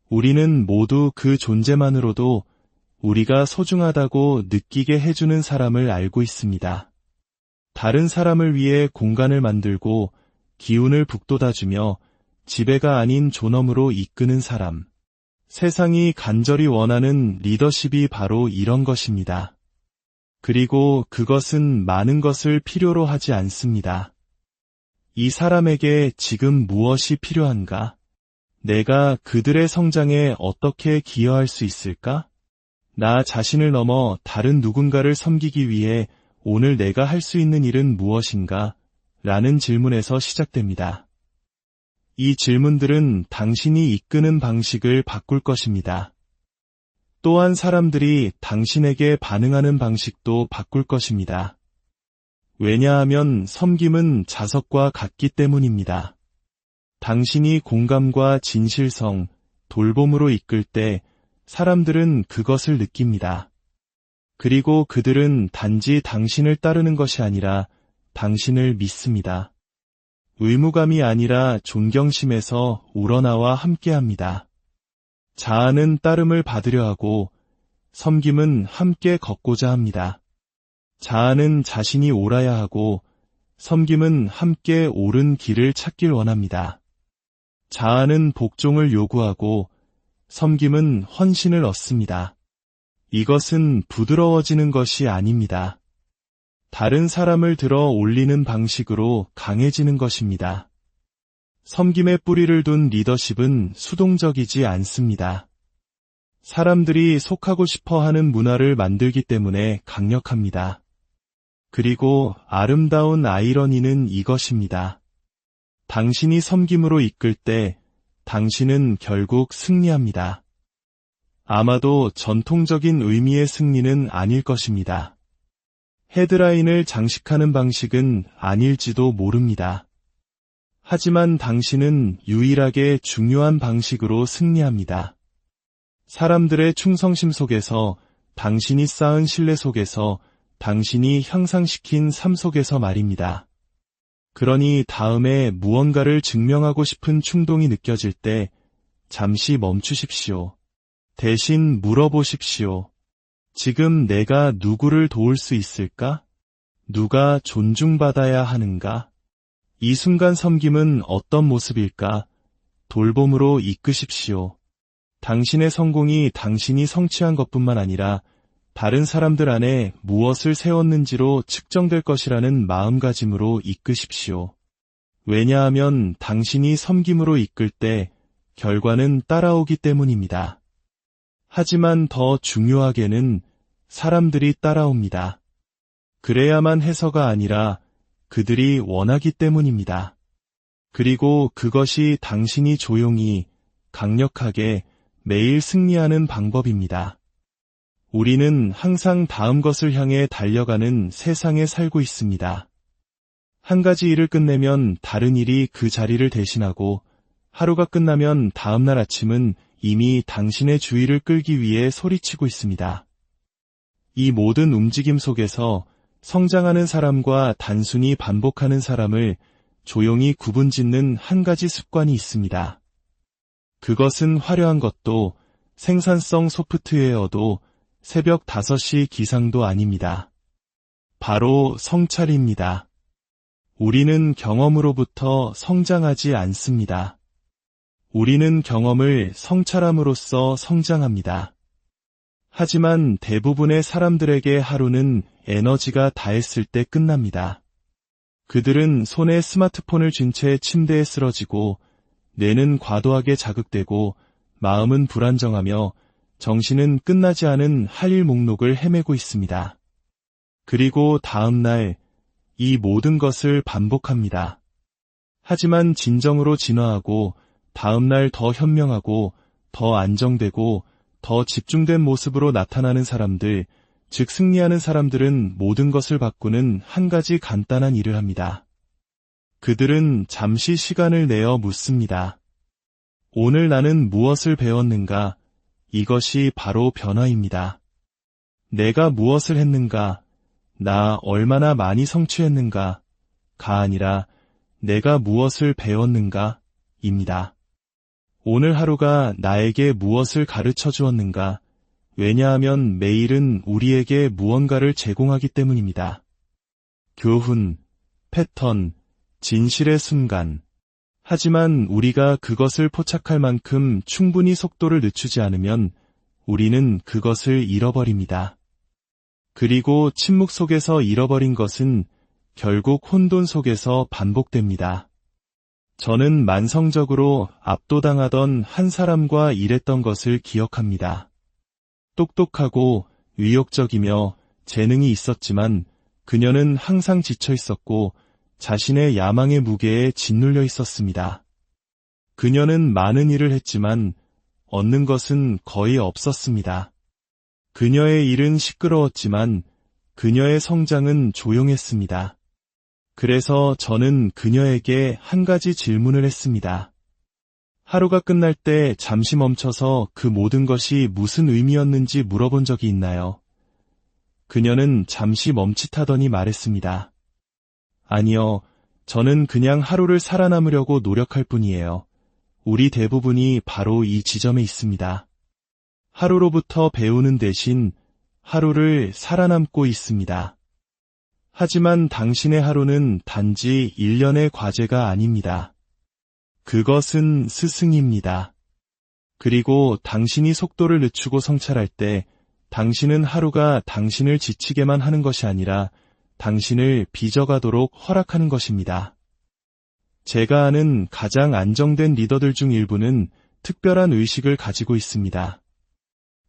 우리는 모두 그 존재만으로도 우리가 소중하다고 느끼게 해주는 사람을 알고 있습니다. 다른 사람을 위해 공간을 만들고 기운을 북돋아주며 지배가 아닌 존엄으로 이끄는 사람. 세상이 간절히 원하는 리더십이 바로 이런 것입니다. 그리고 그것은 많은 것을 필요로 하지 않습니다. 이 사람에게 지금 무엇이 필요한가? 내가 그들의 성장에 어떻게 기여할 수 있을까? 나 자신을 넘어 다른 누군가를 섬기기 위해 오늘 내가 할 수 있는 일은 무엇인가? 라는 질문에서 시작됩니다. 이 질문들은 당신이 이끄는 방식을 바꿀 것입니다. 또한 사람들이 당신에게 반응하는 방식도 바꿀 것입니다. 왜냐하면 섬김은 자석과 같기 때문입니다. 당신이 공감과 진실성, 돌봄으로 이끌 때 사람들은 그것을 느낍니다. 그리고 그들은 단지 당신을 따르는 것이 아니라 당신을 믿습니다. 의무감이 아니라 존경심에서 우러나와 함께합니다. 자아는 따름을 받으려 하고 섬김은 함께 걷고자 합니다. 자아는 자신이 옳아야 하고 섬김은 함께 옳은 길을 찾길 원합니다. 자아는 복종을 요구하고 섬김은 헌신을 얻습니다. 이것은 부드러워지는 것이 아닙니다. 다른 사람을 들어 올리는 방식으로 강해지는 것입니다. 섬김의 뿌리를 둔 리더십은 수동적이지 않습니다. 사람들이 속하고 싶어 하는 문화를 만들기 때문에 강력합니다. 그리고 아름다운 아이러니는 이것입니다. 당신이 섬김으로 이끌 때 당신은 결국 승리합니다. 아마도 전통적인 의미의 승리는 아닐 것입니다. 헤드라인을 장식하는 방식은 아닐지도 모릅니다. 하지만 당신은 유일하게 중요한 방식으로 승리합니다. 사람들의 충성심 속에서, 당신이 쌓은 신뢰 속에서, 당신이 향상시킨 삶 속에서 말입니다. 그러니 다음에 무언가를 증명하고 싶은 충동이 느껴질 때 잠시 멈추십시오. 대신 물어보십시오. 지금 내가 누구를 도울 수 있을까? 누가 존중받아야 하는가? 이 순간 섬김은 어떤 모습일까? 돌봄으로 이끄십시오. 당신의 성공이 당신이 성취한 것뿐만 아니라 다른 사람들 안에 무엇을 세웠는지로 측정될 것이라는 마음가짐으로 이끄십시오. 왜냐하면 당신이 섬김으로 이끌 때 결과는 따라오기 때문입니다. 하지만 더 중요하게는 사람들이 따라옵니다. 그래야만 해서가 아니라 그들이 원하기 때문입니다. 그리고 그것이 당신이 조용히, 강력하게 매일 승리하는 방법입니다. 우리는 항상 다음 것을 향해 달려가는 세상에 살고 있습니다. 한 가지 일을 끝내면 다른 일이 그 자리를 대신하고 하루가 끝나면 다음날 아침은 이미 당신의 주의를 끌기 위해 소리치고 있습니다. 이 모든 움직임 속에서 성장하는 사람과 단순히 반복하는 사람을 조용히 구분짓는 한 가지 습관이 있습니다. 그것은 화려한 것도 생산성 소프트웨어도 새벽 5시 기상도 아닙니다. 바로 성찰입니다. 우리는 경험으로부터 성장하지 않습니다. 우리는 경험을 성찰함으로써 성장합니다. 하지만 대부분의 사람들에게 하루는 에너지가 다했을 때 끝납니다. 그들은 손에 스마트폰을 쥔 채 침대에 쓰러지고 뇌는 과도하게 자극되고 마음은 불안정하며 정신은 끝나지 않은 할 일 목록을 헤매고 있습니다. 그리고 다음 날 이 모든 것을 반복합니다. 하지만 진정으로 진화하고 다음 날 더 현명하고 더 안정되고 더 집중된 모습으로 나타나는 사람들, 즉 승리하는 사람들은 모든 것을 바꾸는 한 가지 간단한 일을 합니다. 그들은 잠시 시간을 내어 묻습니다. 오늘 나는 무엇을 배웠는가? 이것이 바로 변화입니다. 내가 무엇을 했는가? 나 얼마나 많이 성취했는가? 가 아니라 내가 무엇을 배웠는가? 입니다. 오늘 하루가 나에게 무엇을 가르쳐 주었는가? 왜냐하면 매일은 우리에게 무언가를 제공하기 때문입니다. 교훈, 패턴, 진실의 순간. 하지만 우리가 그것을 포착할 만큼 충분히 속도를 늦추지 않으면 우리는 그것을 잃어버립니다. 그리고 침묵 속에서 잃어버린 것은 결국 혼돈 속에서 반복됩니다. 저는 만성적으로 압도당하던 한 사람과 일했던 것을 기억합니다. 똑똑하고 위욕적이며 재능이 있었지만 그녀는 항상 지쳐 있었고 자신의 야망의 무게에 짓눌려 있었습니다. 그녀는 많은 일을 했지만 얻는 것은 거의 없었습니다. 그녀의 일은 시끄러웠지만 그녀의 성장은 조용했습니다. 그래서 저는 그녀에게 한 가지 질문을 했습니다. 하루가 끝날 때 잠시 멈춰서 그 모든 것이 무슨 의미였는지 물어본 적이 있나요? 그녀는 잠시 멈칫하더니 말했습니다. 아니요, 저는 그냥 하루를 살아남으려고 노력할 뿐이에요. 우리 대부분이 바로 이 지점에 있습니다. 하루로부터 배우는 대신 하루를 살아남고 있습니다. 하지만 당신의 하루는 단지 1년의 과제가 아닙니다. 그것은 스승입니다. 그리고 당신이 속도를 늦추고 성찰할 때 당신은 하루가 당신을 지치게만 하는 것이 아니라 당신을 빚어가도록 허락하는 것입니다. 제가 아는 가장 안정된 리더들 중 일부는 특별한 의식을 가지고 있습니다.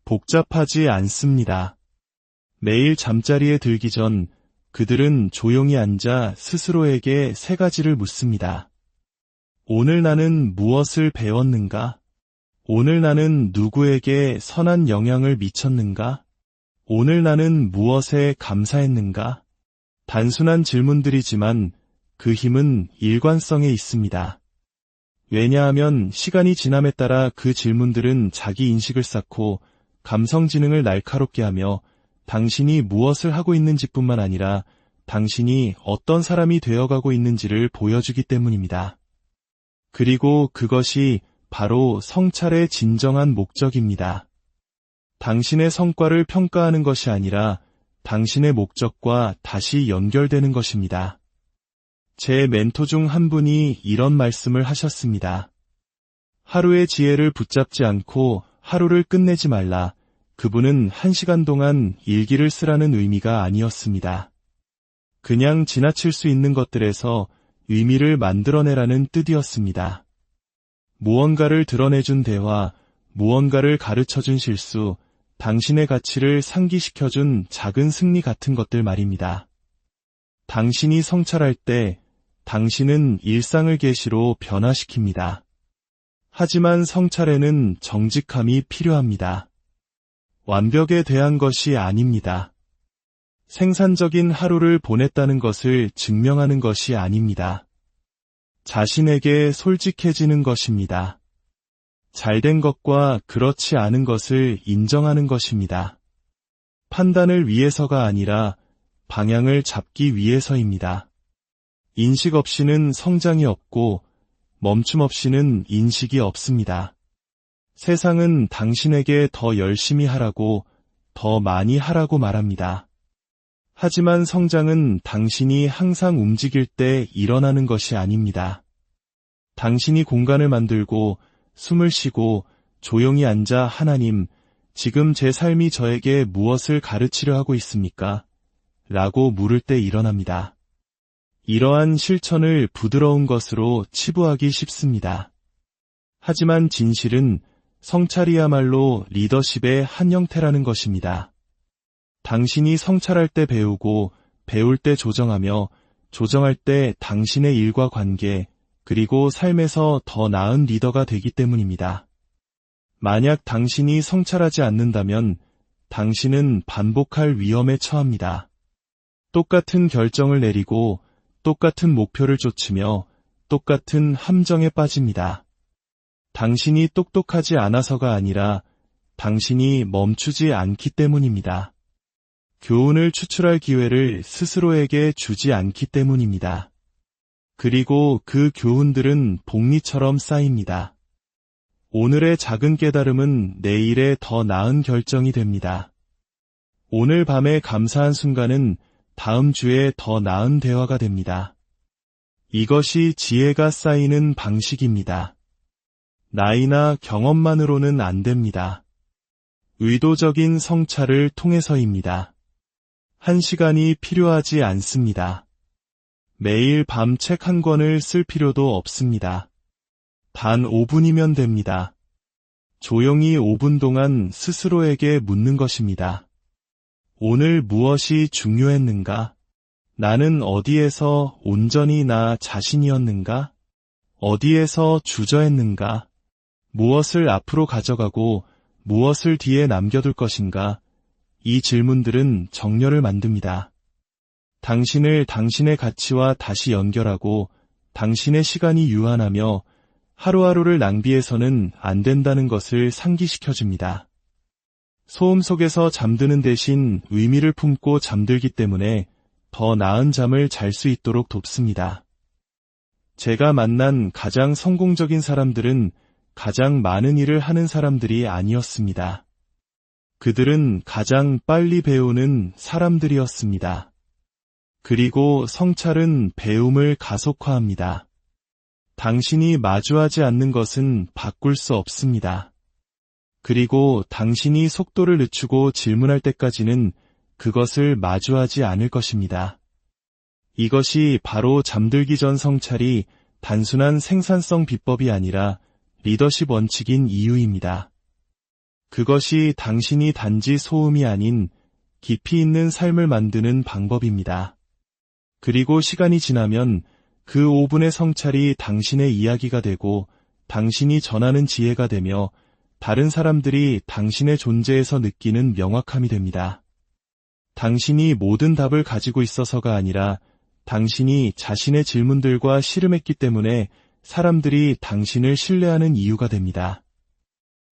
복잡하지 않습니다. 매일 잠자리에 들기 전 그들은 조용히 앉아 스스로에게 세 가지를 묻습니다. 오늘 나는 무엇을 배웠는가? 오늘 나는 누구에게 선한 영향을 미쳤는가? 오늘 나는 무엇에 감사했는가? 단순한 질문들이지만 그 힘은 일관성에 있습니다. 왜냐하면 시간이 지남에 따라 그 질문들은 자기 인식을 쌓고 감성 지능을 날카롭게 하며 당신이 무엇을 하고 있는지뿐만 아니라 당신이 어떤 사람이 되어가고 있는지를 보여주기 때문입니다. 그리고 그것이 바로 성찰의 진정한 목적입니다. 당신의 성과를 평가하는 것이 아니라 당신의 목적과 다시 연결되는 것입니다. 제 멘토 중 한 분이 이런 말씀을 하셨습니다. 하루의 지혜를 붙잡지 않고 하루를 끝내지 말라. 그분은 1시간 동안 일기를 쓰라는 의미가 아니었습니다. 그냥 지나칠 수 있는 것들에서 의미를 만들어내라는 뜻이었습니다. 무언가를 드러내준 대화, 무언가를 가르쳐준 실수, 당신의 가치를 상기시켜준 작은 승리 같은 것들 말입니다. 당신이 성찰할 때 당신은 일상을 계시로 변화시킵니다. 하지만 성찰에는 정직함이 필요합니다. 완벽에 대한 것이 아닙니다. 생산적인 하루를 보냈다는 것을 증명하는 것이 아닙니다. 자신에게 솔직해지는 것입니다. 잘된 것과 그렇지 않은 것을 인정하는 것입니다. 판단을 위해서가 아니라 방향을 잡기 위해서입니다. 인식 없이는 성장이 없고 멈춤 없이는 인식이 없습니다. 세상은 당신에게 더 열심히 하라고, 더 많이 하라고 말합니다. 하지만 성장은 당신이 항상 움직일 때 일어나는 것이 아닙니다. 당신이 공간을 만들고 숨을 쉬고 조용히 앉아 하나님, 지금 제 삶이 저에게 무엇을 가르치려 하고 있습니까? 라고 물을 때 일어납니다. 이러한 실천을 부드러운 것으로 치부하기 쉽습니다. 하지만 진실은 성찰이야말로 리더십의 한 형태라는 것입니다. 당신이 성찰할 때 배우고 배울 때 조정하며 조정할 때 당신의 일과 관계 그리고 삶에서 더 나은 리더가 되기 때문입니다. 만약 당신이 성찰하지 않는다면 당신은 반복할 위험에 처합니다. 똑같은 결정을 내리고 똑같은 목표를 쫓으며 똑같은 함정에 빠집니다. 당신이 똑똑하지 않아서가 아니라 당신이 멈추지 않기 때문입니다. 교훈을 추출할 기회를 스스로에게 주지 않기 때문입니다. 그리고 그 교훈들은 복리처럼 쌓입니다. 오늘의 작은 깨달음은 내일의 더 나은 결정이 됩니다. 오늘 밤의 감사한 순간은 다음 주에 더 나은 대화가 됩니다. 이것이 지혜가 쌓이는 방식입니다. 나이나 경험만으로는 안 됩니다. 의도적인 성찰을 통해서입니다. 1시간이 필요하지 않습니다. 매일 밤 책 한 권을 쓸 필요도 없습니다. 단 5분이면 됩니다. 조용히 5분 동안 스스로에게 묻는 것입니다. 오늘 무엇이 중요했는가? 나는 어디에서 온전히 나 자신이었는가? 어디에서 주저했는가? 무엇을 앞으로 가져가고 무엇을 뒤에 남겨둘 것인가? 이 질문들은 정렬을 만듭니다. 당신을 당신의 가치와 다시 연결하고 당신의 시간이 유한하며 하루하루를 낭비해서는 안 된다는 것을 상기시켜줍니다. 소음 속에서 잠드는 대신 의미를 품고 잠들기 때문에 더 나은 잠을 잘 수 있도록 돕습니다. 제가 만난 가장 성공적인 사람들은 가장 많은 일을 하는 사람들이 아니었습니다. 그들은 가장 빨리 배우는 사람들이었습니다. 그리고 성찰은 배움을 가속화합니다. 당신이 마주하지 않는 것은 바꿀 수 없습니다. 그리고 당신이 속도를 늦추고 질문할 때까지는 그것을 마주하지 않을 것입니다. 이것이 바로 잠들기 전 성찰이 단순한 생산성 비법이 아니라 리더십 원칙인 이유입니다. 그것이 당신이 단지 소음이 아닌 깊이 있는 삶을 만드는 방법입니다. 그리고 시간이 지나면 그 5분의 성찰이 당신의 이야기가 되고 당신이 전하는 지혜가 되며 다른 사람들이 당신의 존재에서 느끼는 명확함이 됩니다. 당신이 모든 답을 가지고 있어서가 아니라 당신이 자신의 질문들과 씨름했기 때문에 사람들이 당신을 신뢰하는 이유가 됩니다.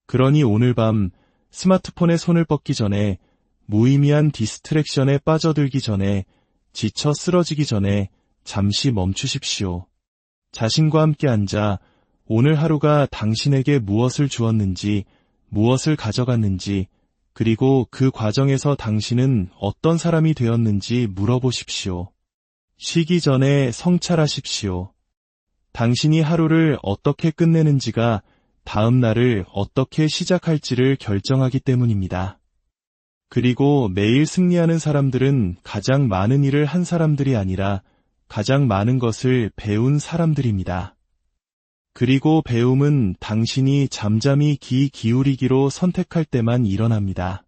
그러니 오늘 밤 스마트폰에 손을 뻗기 전에, 무의미한 디스트랙션에 빠져들기 전에, 지쳐 쓰러지기 전에 잠시 멈추십시오. 자신과 함께 앉아 오늘 하루가 당신에게 무엇을 주었는지, 무엇을 가져갔는지, 그리고 그 과정에서 당신은 어떤 사람이 되었는지 물어보십시오. 쉬기 전에 성찰하십시오. 당신이 하루를 어떻게 끝내는지가 다음 날을 어떻게 시작할지를 결정하기 때문입니다. 그리고 매일 승리하는 사람들은 가장 많은 일을 한 사람들이 아니라 가장 많은 것을 배운 사람들입니다. 그리고 배움은 당신이 잠잠히 귀 기울이기로 선택할 때만 일어납니다.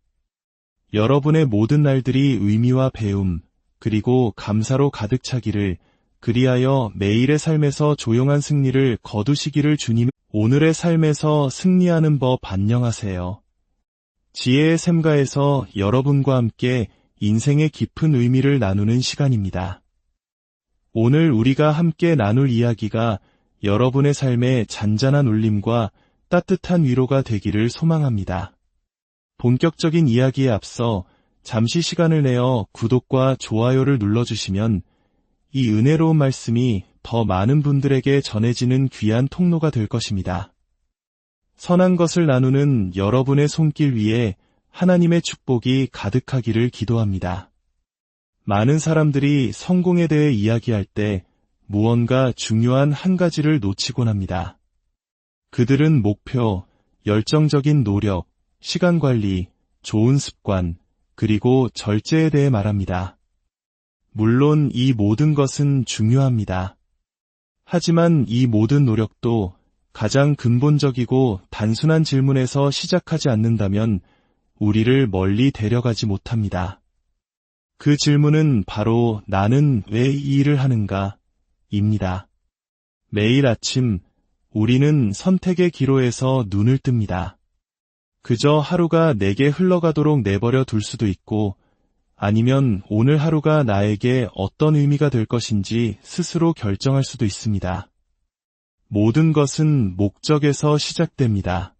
여러분의 모든 날들이 의미와 배움, 그리고 감사로 가득 차기를, 그리하여 매일의 삶에서 조용한 승리를 거두시기를 주님. 오늘의 삶에서 승리하는 법 안녕하세요. 지혜의 샘가에서 여러분과 함께 인생의 깊은 의미를 나누는 시간입니다. 오늘 우리가 함께 나눌 이야기가 여러분의 삶에 잔잔한 울림과 따뜻한 위로가 되기를 소망합니다. 본격적인 이야기에 앞서 잠시 시간을 내어 구독과 좋아요를 눌러주시면 이 은혜로운 말씀이 더 많은 분들에게 전해지는 귀한 통로가 될 것입니다. 선한 것을 나누는 여러분의 손길 위에 하나님의 축복이 가득하기를 기도합니다. 많은 사람들이 성공에 대해 이야기할 때 무언가 중요한 한 가지를 놓치곤 합니다. 그들은 목표, 열정적인 노력, 시간 관리, 좋은 습관, 그리고 절제에 대해 말합니다. 물론 이 모든 것은 중요합니다. 하지만 이 모든 노력도 가장 근본적이고 단순한 질문에서 시작하지 않는다면 우리를 멀리 데려가지 못합니다. 그 질문은 바로 나는 왜 이 일을 하는가? 입니다. 매일 아침 우리는 선택의 기로에서 눈을 뜹니다. 그저 하루가 내게 흘러가도록 내버려 둘 수도 있고 아니면 오늘 하루가 나에게 어떤 의미가 될 것인지 스스로 결정할 수도 있습니다. 모든 것은 목적에서 시작됩니다.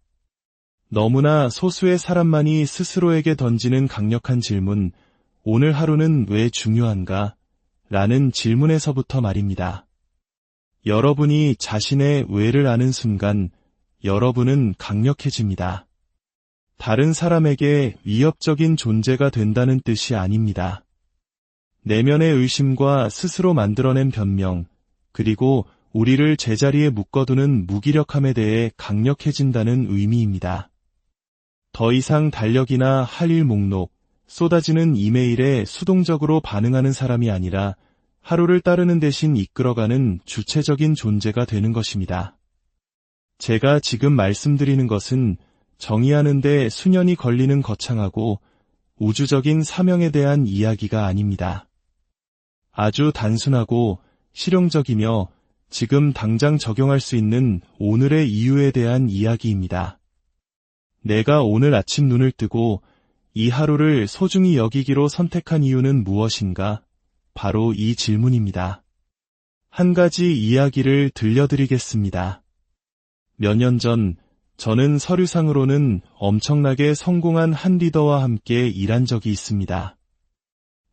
너무나 소수의 사람만이 스스로에게 던지는 강력한 질문, 오늘 하루는 왜 중요한가? 라는 질문에서부터 말입니다. 여러분이 자신의 왜를 아는 순간 여러분은 강력해집니다. 다른 사람에게 위협적인 존재가 된다는 뜻이 아닙니다. 내면의 의심과 스스로 만들어낸 변명, 그리고 우리를 제자리에 묶어두는 무기력함에 대해 강력해진다는 의미입니다. 더 이상 달력이나 할 일 목록, 쏟아지는 이메일에 수동적으로 반응하는 사람이 아니라 하루를 따르는 대신 이끌어가는 주체적인 존재가 되는 것입니다. 제가 지금 말씀드리는 것은 정의하는 데 수년이 걸리는 거창하고 우주적인 사명에 대한 이야기가 아닙니다. 아주 단순하고 실용적이며 지금 당장 적용할 수 있는 오늘의 이유에 대한 이야기입니다. 내가 오늘 아침 눈을 뜨고 이 하루를 소중히 여기기로 선택한 이유는 무엇인가? 바로 이 질문입니다. 한 가지 이야기를 들려드리겠습니다. 몇 년 전 저는 서류상으로는 엄청나게 성공한 한 리더와 함께 일한 적이 있습니다.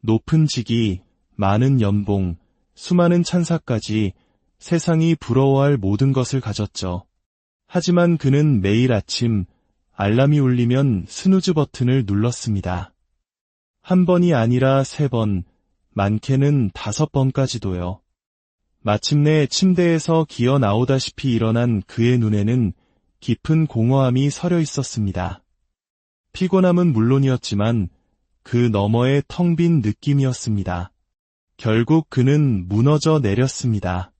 높은 직위, 많은 연봉, 수많은 찬사까지 세상이 부러워할 모든 것을 가졌죠. 하지만 그는 매일 아침 알람이 울리면 스누즈 버튼을 눌렀습니다. 한 번이 아니라 3번, 많게는 5번까지도요. 마침내 침대에서 기어 나오다시피 일어난 그의 눈에는 깊은 공허함이 서려 있었습니다. 피곤함은 물론이었지만 그 너머의 텅 빈 느낌이었습니다. 결국 그는 무너져 내렸습니다.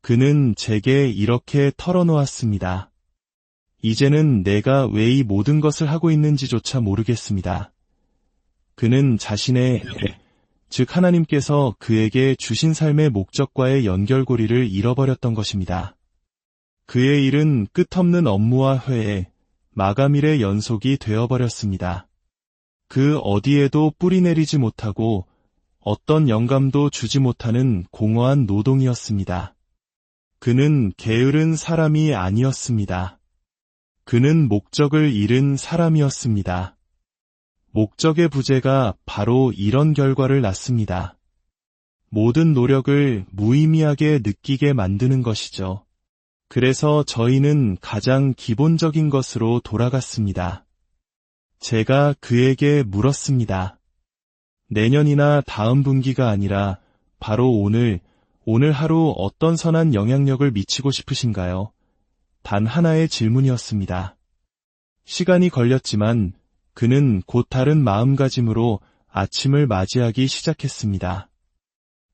그는 제게 이렇게 털어놓았습니다. 이제는 내가 왜 이 모든 것을 하고 있는지조차 모르겠습니다. 그는 자신의 즉 하나님께서 그에게 주신 삶의 목적과의 연결고리를 잃어버렸던 것입니다. 그의 일은 끝없는 업무와 회의, 마감일의 연속이 되어버렸습니다. 그 어디에도 뿌리 내리지 못하고 어떤 영감도 주지 못하는 공허한 노동이었습니다. 그는 게으른 사람이 아니었습니다. 그는 목적을 잃은 사람이었습니다. 목적의 부재가 바로 이런 결과를 낳습니다. 모든 노력을 무의미하게 느끼게 만드는 것이죠. 그래서 저희는 가장 기본적인 것으로 돌아갔습니다. 제가 그에게 물었습니다. 내년이나 다음 분기가 아니라 바로 오늘 하루 어떤 선한 영향력을 미치고 싶으신가요? 단 하나의 질문이었습니다. 시간이 걸렸지만 그는 곧 다른 마음가짐으로 아침을 맞이하기 시작했습니다.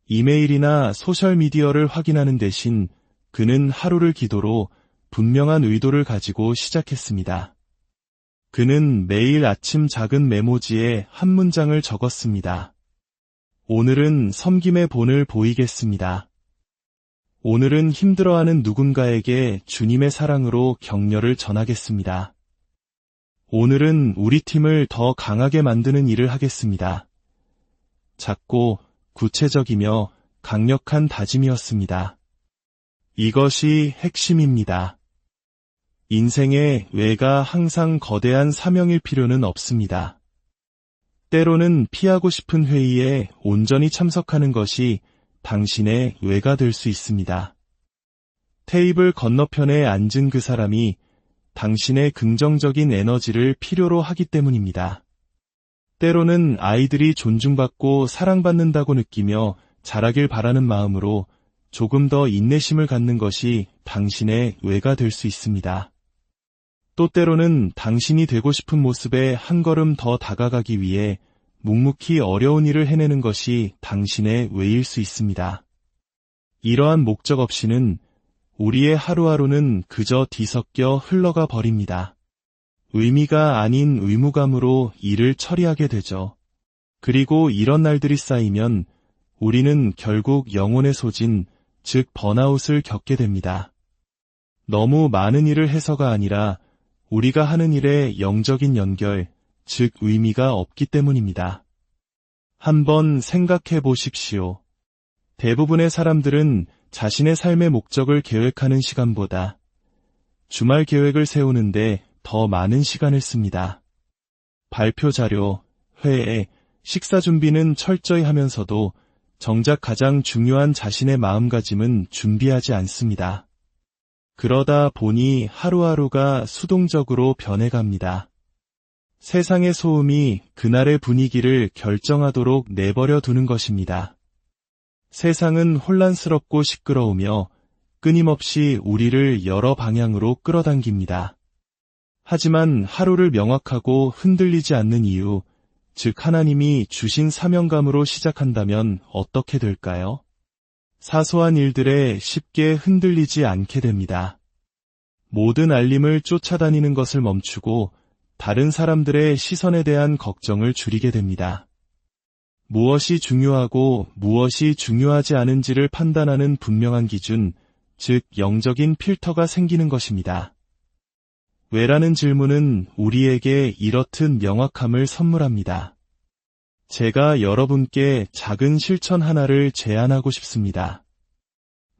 이메일이나 소셜미디어를 확인하는 대신 그는 하루를 기도로 분명한 의도를 가지고 시작했습니다. 그는 매일 아침 작은 메모지에 한 문장을 적었습니다. 오늘은 섬김의 본을 보이겠습니다. 오늘은 힘들어하는 누군가에게 주님의 사랑으로 격려를 전하겠습니다. 오늘은 우리 팀을 더 강하게 만드는 일을 하겠습니다. 작고 구체적이며 강력한 다짐이었습니다. 이것이 핵심입니다. 인생의 왜가 항상 거대한 사명일 필요는 없습니다. 때로는 피하고 싶은 회의에 온전히 참석하는 것이 당신의 왜가 될 수 있습니다. 테이블 건너편에 앉은 그 사람이 당신의 긍정적인 에너지를 필요로 하기 때문입니다. 때로는 아이들이 존중받고 사랑받는다고 느끼며 자라길 바라는 마음으로 조금 더 인내심을 갖는 것이 당신의 왜가 될 수 있습니다. 또 때로는 당신이 되고 싶은 모습에 한 걸음 더 다가가기 위해 묵묵히 어려운 일을 해내는 것이 당신의 왜일 수 있습니다. 이러한 목적 없이는 우리의 하루하루는 그저 뒤섞여 흘러가 버립니다. 의미가 아닌 의무감으로 일을 처리하게 되죠. 그리고 이런 날들이 쌓이면 우리는 결국 영혼의 소진, 즉 번아웃을 겪게 됩니다. 너무 많은 일을 해서가 아니라 우리가 하는 일에 영적인 연결, 즉 의미가 없기 때문입니다. 한번 생각해 보십시오. 대부분의 사람들은 자신의 삶의 목적을 계획하는 시간보다 주말 계획을 세우는데 더 많은 시간을 씁니다. 발표 자료, 회의, 식사 준비는 철저히 하면서도 정작 가장 중요한 자신의 마음가짐은 준비하지 않습니다. 그러다 보니 하루하루가 수동적으로 변해갑니다. 세상의 소음이 그날의 분위기를 결정하도록 내버려 두는 것입니다. 세상은 혼란스럽고 시끄러우며 끊임없이 우리를 여러 방향으로 끌어당깁니다. 하지만 하루를 명확하고 흔들리지 않는 이유, 즉 하나님이 주신 사명감으로 시작한다면 어떻게 될까요? 사소한 일들에 쉽게 흔들리지 않게 됩니다. 모든 알림을 쫓아다니는 것을 멈추고 다른 사람들의 시선에 대한 걱정을 줄이게 됩니다. 무엇이 중요하고 무엇이 중요하지 않은지를 판단하는 분명한 기준, 즉 영적인 필터가 생기는 것입니다. 왜라는 질문은 우리에게 이렇듯 명확함을 선물합니다. 제가 여러분께 작은 실천 하나를 제안하고 싶습니다.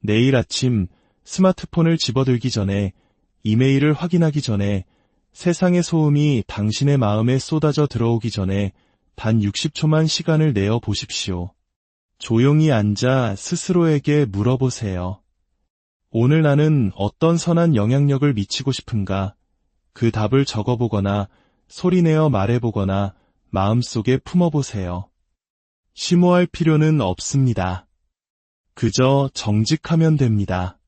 내일 아침 스마트폰을 집어들기 전에, 이메일을 확인하기 전에, 세상의 소음이 당신의 마음에 쏟아져 들어오기 전에 단 60초만 시간을 내어 보십시오. 조용히 앉아 스스로에게 물어보세요. 오늘 나는 어떤 선한 영향력을 미치고 싶은가? 그 답을 적어보거나 소리내어 말해보거나 마음속에 품어보세요. 심오할 필요는 없습니다. 그저 정직하면 됩니다.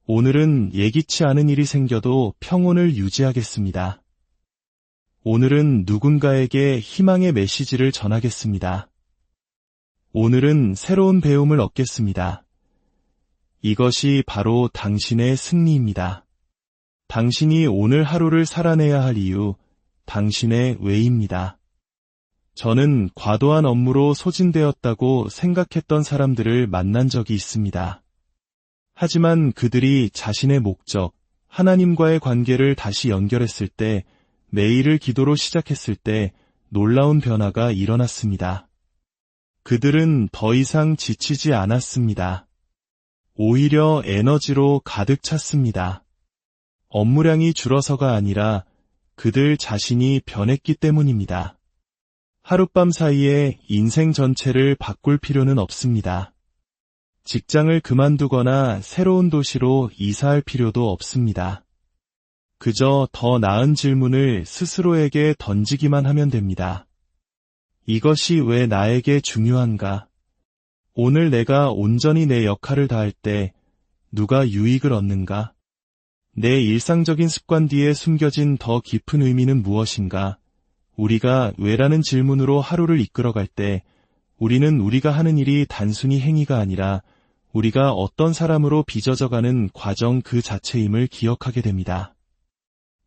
오늘은 예기치 않은 일이 생겨도 평온을 유지하겠습니다. 오늘은 누군가에게 희망의 메시지를 전하겠습니다. 오늘은 새로운 배움을 얻겠습니다. 이것이 바로 당신의 승리입니다. 당신이 오늘 하루를 살아내야 할 이유, 당신의 왜입니다. 저는 과도한 업무로 소진되었다고 생각했던 사람들을 만난 적이 있습니다. 하지만 그들이 자신의 목적, 하나님과의 관계를 다시 연결했을 때, 매일을 기도로 시작했을 때 놀라운 변화가 일어났습니다. 그들은 더 이상 지치지 않았습니다. 오히려 에너지로 가득 찼습니다. 업무량이 줄어서가 아니라 그들 자신이 변했기 때문입니다. 하룻밤 사이에 인생 전체를 바꿀 필요는 없습니다. 직장을 그만두거나 새로운 도시로 이사할 필요도 없습니다. 그저 더 나은 질문을 스스로에게 던지기만 하면 됩니다. 이것이 왜 나에게 중요한가? 오늘 내가 온전히 내 역할을 다할 때 누가 유익을 얻는가? 내 일상적인 습관 뒤에 숨겨진 더 깊은 의미는 무엇인가? 우리가 왜라는 질문으로 하루를 이끌어갈 때 우리는 우리가 하는 일이 단순히 행위가 아니라 우리가 어떤 사람으로 빚어져가는 과정 그 자체임을 기억하게 됩니다.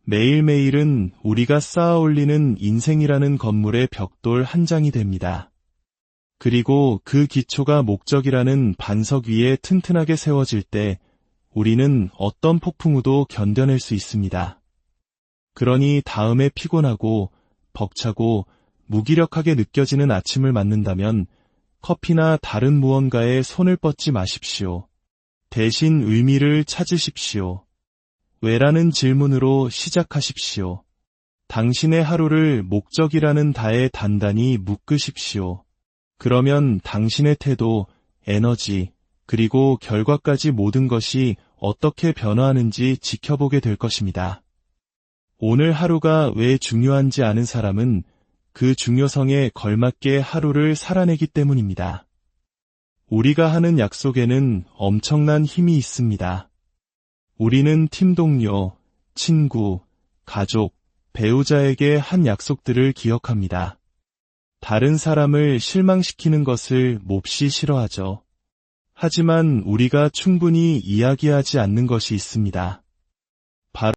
매일매일은 우리가 쌓아 올리는 인생이라는 건물의 벽돌 한 장이 됩니다. 그리고 그 기초가 목적이라는 반석 위에 튼튼하게 세워질 때 우리는 어떤 폭풍우도 견뎌낼 수 있습니다. 그러니 다음에 피곤하고 벅차고 무기력하게 느껴지는 아침을 맞는다면 커피나 다른 무언가에 손을 뻗지 마십시오. 대신 의미를 찾으십시오. 왜라는 질문으로 시작하십시오. 당신의 하루를 목적이라는 다에 단단히 묶으십시오. 그러면 당신의 태도, 에너지, 그리고 결과까지 모든 것이 어떻게 변화하는지 지켜보게 될 것입니다. 오늘 하루가 왜 중요한지 아는 사람은 그 중요성에 걸맞게 하루를 살아내기 때문입니다. 우리가 하는 약속에는 엄청난 힘이 있습니다. 우리는 팀 동료, 친구, 가족, 배우자에게 한 약속들을 기억합니다. 다른 사람을 실망시키는 것을 몹시 싫어하죠. 하지만 우리가 충분히 이야기하지 않는 것이 있습니다. 바로